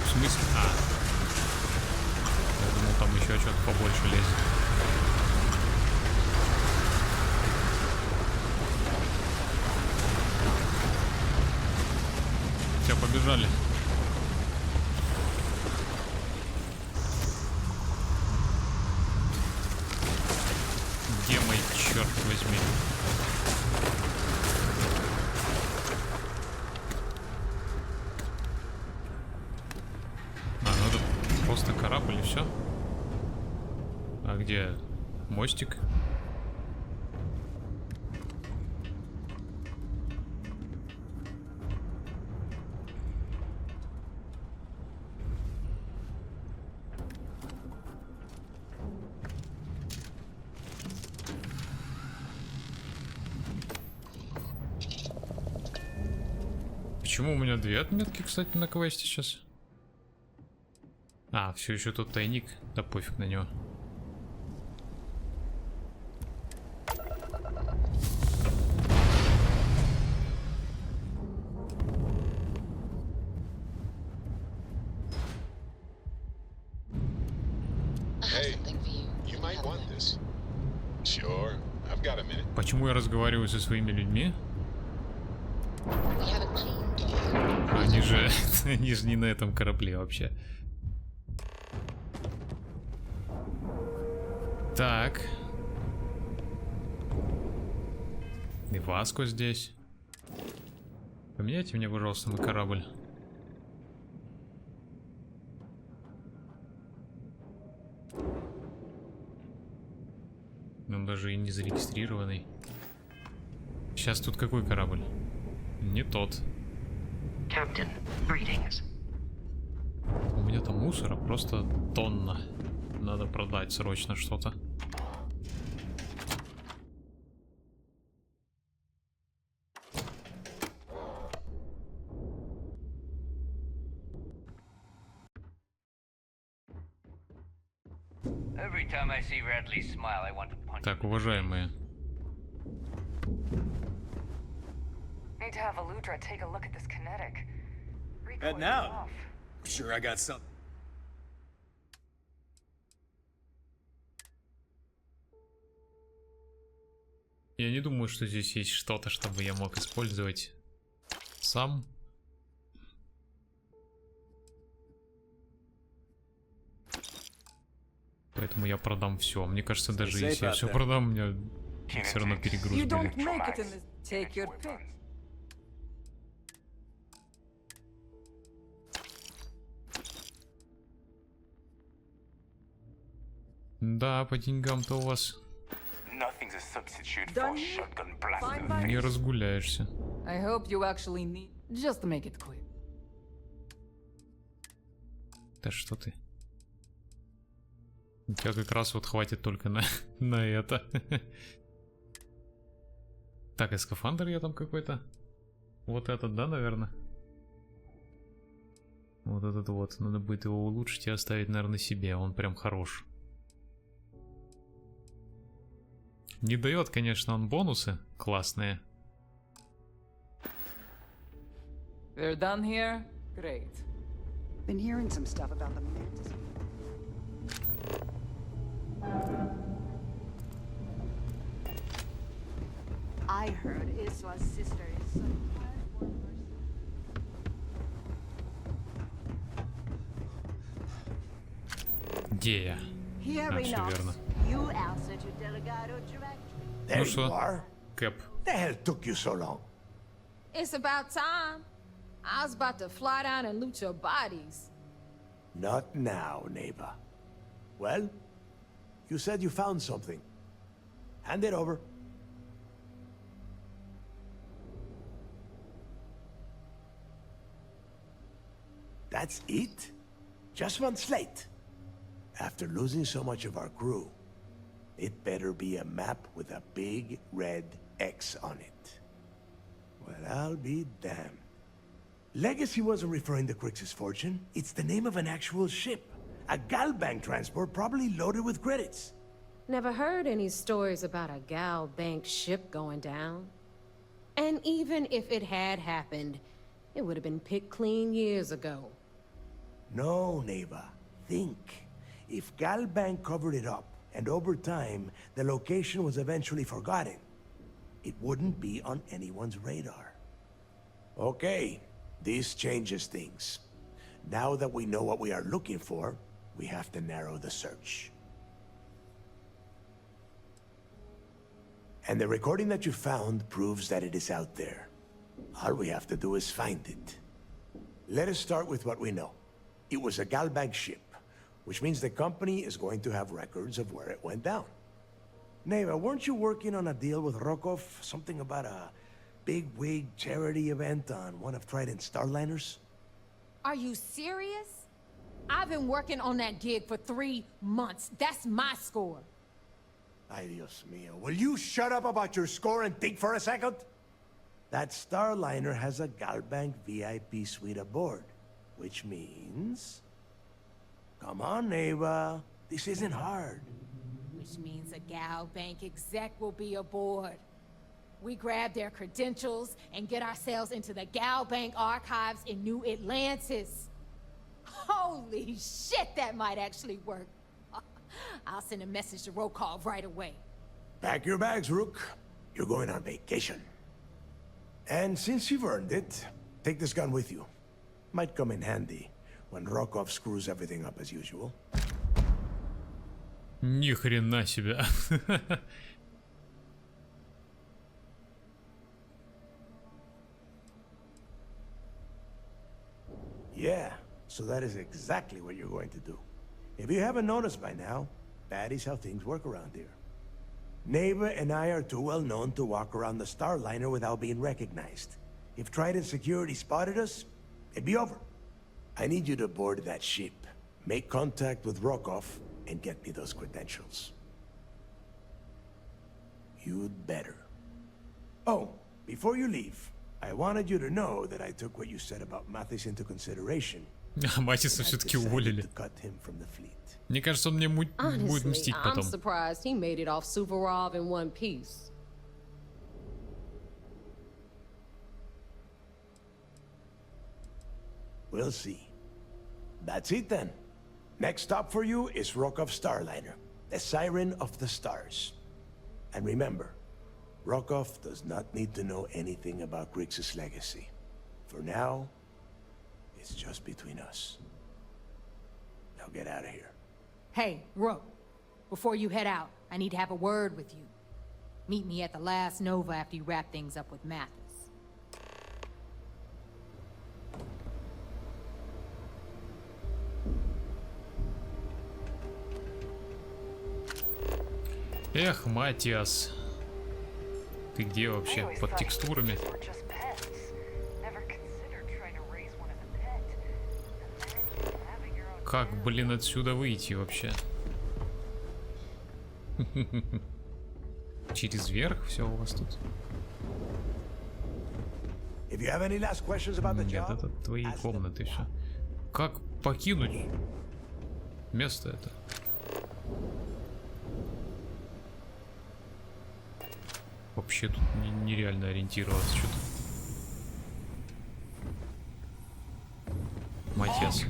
В смысле? А. Я думал, там еще что-то побольше лезет. Все, побежали. Где мой, черт возьми? А, ну это просто корабль и все. А где мостик? Почему у меня две отметки, кстати, на квесте сейчас? А, все еще тут тайник. Да пофиг на него. Hey, you might want this. Sure, I've got a minute. Почему я разговариваю со своими людьми? Они же не на этом корабле вообще. Так. И Васко здесь. Поменяйте мне, пожалуйста, на корабль. Он даже и не зарегистрированный. Сейчас тут какой корабль? Не тот. Captain, greetings. У меня там мусора просто тонна. Надо продать срочно что-то. Так, уважаемые. Need to have Aludra take a look at this kinetic. Heading out. Sure, I got something. Я не думаю, что здесь есть что-то, чтобы я мог использовать сам. Поэтому я продам все. Мне кажется, даже если я все продам, у меня все равно перегруз You don't будет. make it in this. Take your pick. Да, по деньгам-то у вас Nothing's a substitute for shotgun blast. не разгуляешься. I hope you actually need. Just to make it quick. Да что ты? У тебя как раз вот хватит только на это. Так, и скафандр я там какой-то. Вот этот, да, наверное? Вот этот вот. Надо будет его улучшить и оставить, наверное, себе. Он прям хорош. Не дает, конечно, он бонусы классные. They're done here? Great. Been hearing some stuff about the mantis. I heard Iswa's sister is some hardcore person. Где я? Here А, we все know. верно. You answer to Delegado directly. There Ну you что? are. Кэп. The hell took you so long? It's about time. I was about to fly down and loot your bodies. Not now, neighbor. Well, you said you found something. Hand it over. That's it? Just one slate? After losing so much of our crew, it better be a map with a big red X on it. Well, I'll be damned. Legacy wasn't referring to Crix's fortune. It's the name of an actual ship. A Galbank transport probably loaded with credits. Never heard any stories about a Gal Bank ship going down. And even if it had happened, it would have been picked clean years ago. No, neighbor. Think. If Galbank covered it up, and over time, the location was eventually forgotten, it wouldn't be on anyone's radar. Okay, this changes things. Now that we know what we are looking for, we have to narrow the search. And the recording that you found proves that it is out there. All we have to do is find it. Let us start with what we know. It was a Galbank ship, which means the company is going to have records of where it went down. Neva, weren't you working on a deal with Rokov? Something about a big-wig charity event on one of Trident's Starliners? Are you serious? I've been working on that gig for 3 months. That's my score. Ay, Dios mío. Will you shut up about your score and think for a second? That Starliner has a Galbank VIP suite aboard, which means... Come on, Neva. This isn't hard. Which means a Gal Bank exec will be aboard. We grab their credentials and get ourselves into the Gal Bank archives in New Atlantis. Holy shit, that might actually work. I'll send a message to Rokov right away. Pack your bags, Rook. You're going on vacation. And since you've earned it, take this gun with you. Might come in handy when Rokov screws everything up as usual. Ни хрена себе. Yeah, so that is exactly what you're going to do. If you haven't noticed by now, that is how things work around here. Neighbor and I are too well known to walk around the Starliner without being recognized. If Trident Security spotted us, it'd be over. I need you to board that ship, make contact with Rokov, and get me those credentials. You'd better. Oh, before you leave, I wanted you to know that I took what you said about Mathis into consideration. Матиса все-таки уволили. Мне кажется, он мне будет мстить I'm потом. surprised he made it off Suvorov in one piece. We'll see. That's it then. Next stop for you is Rokov Starliner, the Siren of the Stars. And remember, Rokov does not need to know anything about Grix's legacy. For now, it's just between us. Now get out of here. Hey, Rook, Before you head out, I need to have a word with you. Meet me at the last Nova after you wrap things up with Mathis. Эх, Матиас. Ты где вообще? Под текстурами? Как, блин, отсюда выйти вообще? Через верх все у вас тут? Нет, это твои комнаты все. Как покинуть место это? Вообще тут нереально ориентироваться что-то. Матиас.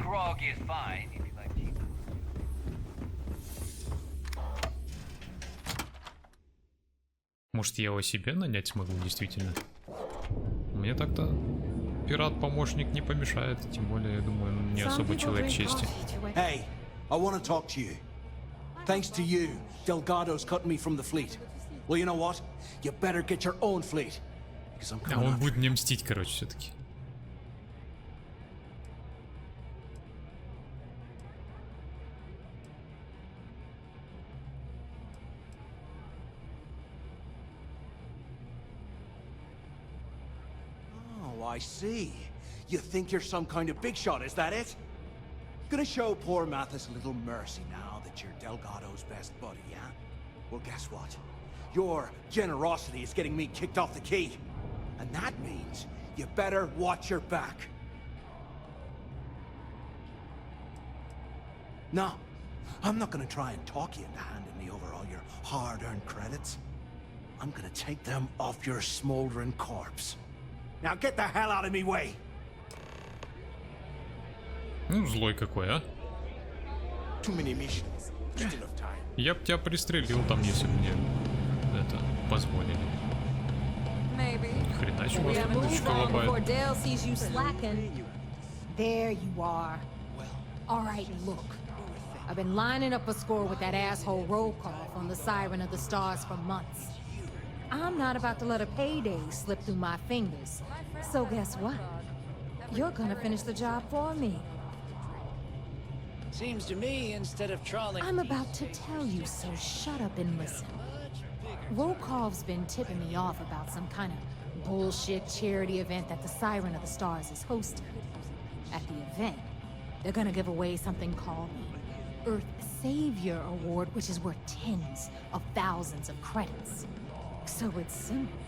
Может, я его себе нанять смогу, действительно? Мне так-то пират-помощник не помешает, тем более, я думаю, он не особо человек чести. Hey, I want to talk to you. Thanks to you, Delgado's cut me from the fleet. Well, you know what? You better get your own fleet. Because I'm coming. Он будет мне мстить, короче, все-таки. Oh, I see. You think you're some kind of big shot, is that it? Gonna show poor Mathis a little mercy now that you're Delgado's best buddy, yeah? Well, guess what? Your generosity is getting me kicked off the key. And that means you better watch your back. No, I'm not gonna try and talk you into handing me over all your hard-earned credits. I'm gonna take them off your smoldering corpse. Now get the hell out of me way! Ну, злой какой, а? Too many missions. Just enough time. Я б тебя пристрелил там, если бы мне это позволили. Хрена себе, у вас тут музычка лобает. There you are. All right, look. I've been lining up a score with that asshole roll call on the Siren of the Stars for months. I'm not about to let a payday slip through my fingers. So guess what? You're gonna finish the job for me. Seems to me, instead of trawling... I'm about to tell you, so shut up and listen. Rokov's been tipping me off about some kind of bullshit charity event that the Siren of the Stars is hosting. At the event, they're gonna give away something called the Earth Savior Award, which is worth tens of thousands of credits. So it's simple.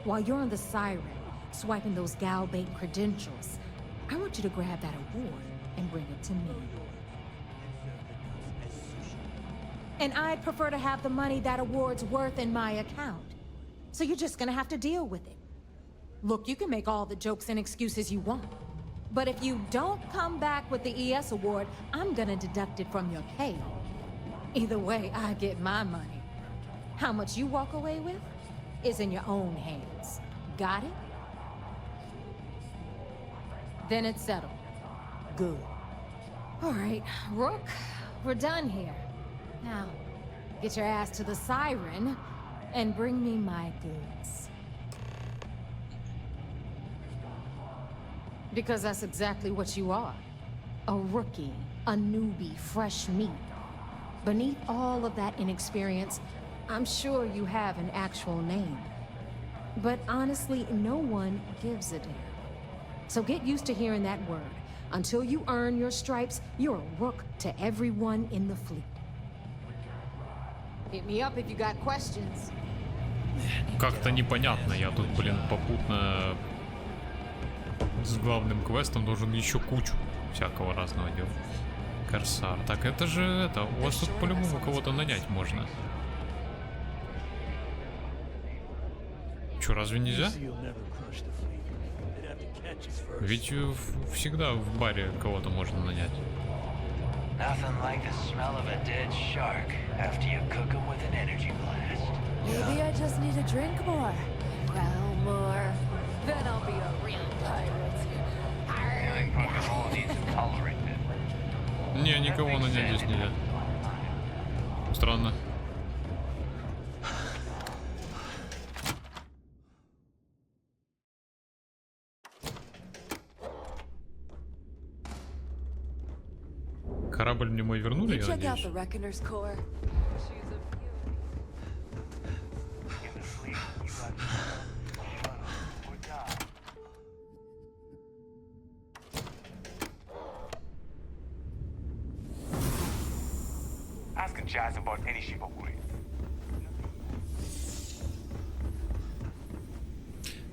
While you're on the Siren, swiping those gal-bait credentials, I want you to grab that award and bring it to me. And I'd prefer to have the money that award's worth in my account. So you're just gonna have to deal with it. Look, you can make all the jokes and excuses you want. But if you don't come back with the ES award, I'm gonna deduct it from your pay. Either way, I get my money. How much you walk away with is in your own hands. Got it? Then it's settled. Good. All right, Rook, we're done here. Now, get your ass to the Siren and bring me my goods. Because that's exactly what you are. A rookie, a newbie, fresh meat. Beneath all of that inexperience, I'm sure you have an actual name. But honestly, no one gives a damn. So get used to hearing that word. Until you earn your stripes, you're a rook to everyone in the fleet. Hit me up if you got questions. Как-то непонятно, я тут, блин, попутно с главным квестом должен еще кучу всякого разного делать. Корсар. Так, это же это, у вас тут по-любому кого-то нанять можно. Че, разве нельзя? Ведь всегда в баре кого-то можно нанять. Nothing like the smell of a dead shark after you cook him with an energy blast. Maybe I just need to drink more. Well, more. Then I'll be a real pirate. I fucking all need to tolerate it. Не, никого нанять здесь нельзя. Странно. Корабль мне мой вернули, я надеюсь?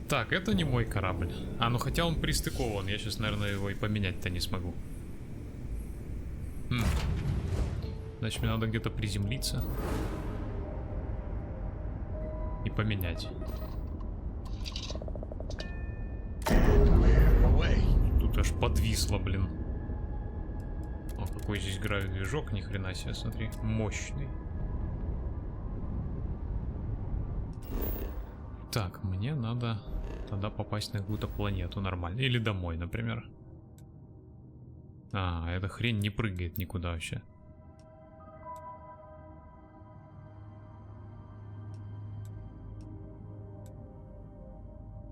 Так, это не мой корабль. А, ну хотя он пристыкован. Я сейчас, наверное, его и поменять-то не смогу. Значит, мне надо где-то приземлиться. И поменять. Тут аж подвисло, блин. О, какой здесь гравидвижок, ни хрена себе, смотри. Мощный. Так, мне надо тогда попасть на какую-то планету нормально. Или домой, например. А, эта хрень не прыгает никуда вообще.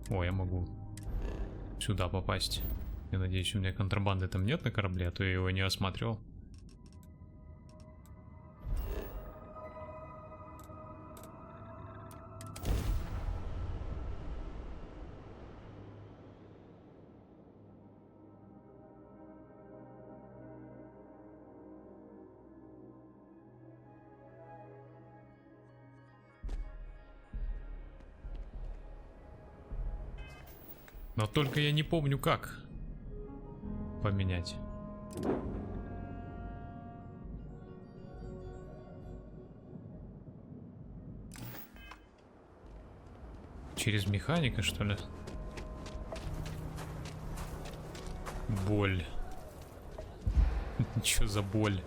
О, я могу сюда попасть. Я надеюсь, у меня контрабанды там нет на корабле, а то я его не осматривал. Но только я не помню, как поменять. Через механика, что ли? Боль. Чё за боль?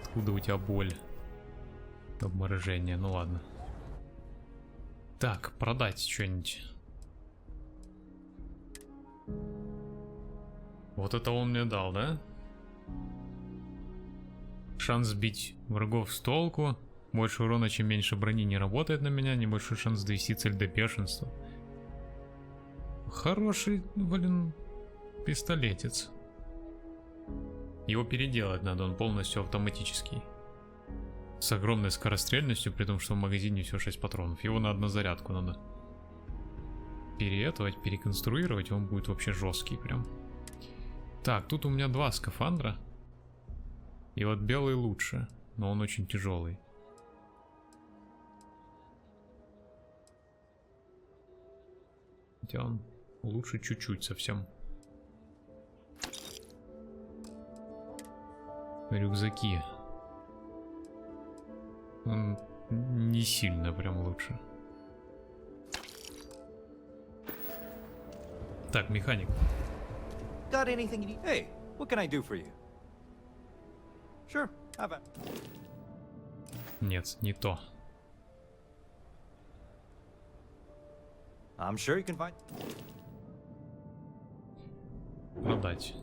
Откуда у тебя боль? Обморожение, ну ладно. Так, продать что-нибудь. Вот это он мне дал, да? Шанс сбить врагов с толку. Больше урона, чем меньше брони, не работает на меня. Небольшой шанс довести цель до бешенства. Хороший, блин, пистолетец. Его переделать надо, он полностью автоматический. С огромной скорострельностью, при том, что в магазине всего 6 патронов. Его на однозарядку надо переконструировать, он будет вообще жесткий прям. Так, тут у меня 2 скафандра. И вот белый лучше, но он очень тяжелый. Хотя он лучше чуть-чуть совсем. Рюкзаки. Он не сильно прям лучше. Так, механик. Got anything you need? Hey, what can I do for you? Sure, how about? Нет, не то. I'm sure you can find. Продать.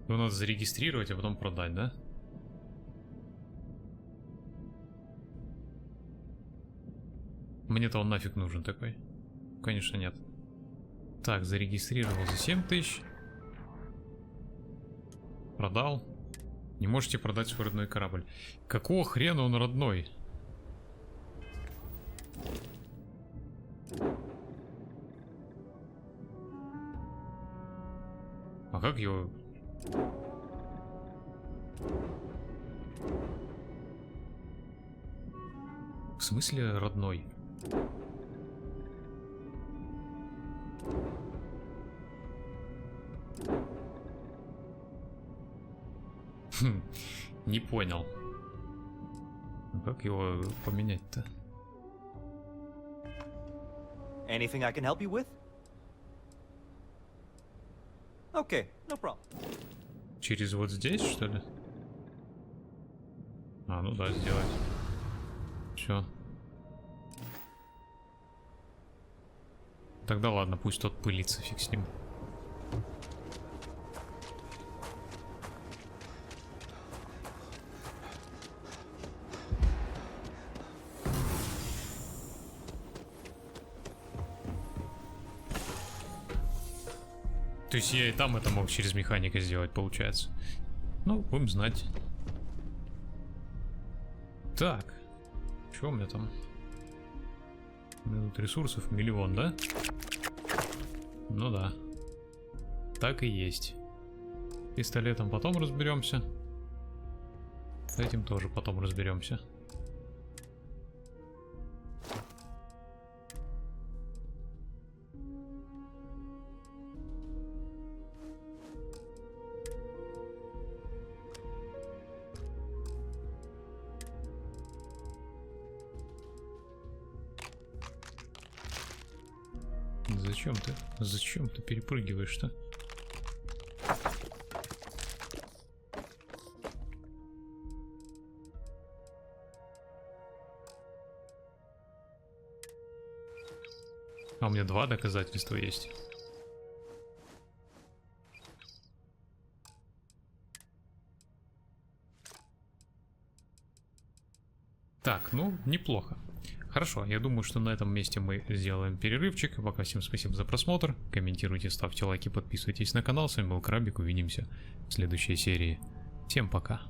Его надо зарегистрировать, а потом продать, да? Мне-то он нафиг нужен такой? Конечно, нет. Так, зарегистрировал за 7000. Продал. Не можете продать свой родной корабль. Какого хрена он родной? А как его... В смысле родной? Не понял. Как его поменять-то? Anything I can help you with? Okay, no problem. Через вот здесь, что ли? А, ну да, сделать. Все. Тогда ладно, пусть тот пылится, фиг с ним. То есть я и там это мог через механика сделать, получается. Ну, будем знать. Так. Что у меня там? У меня тут ресурсов миллион, да? Ну да. Так и есть. Пистолетом потом разберемся. С этим тоже потом разберемся. Зачем ты перепрыгиваешь-то? А у меня 2 доказательства есть. Так, ну, неплохо. Хорошо, я думаю, что на этом месте мы сделаем перерывчик. Пока всем спасибо за просмотр. Комментируйте, ставьте лайки, подписывайтесь на канал. С вами был Крабик. Увидимся в следующей серии. Всем пока.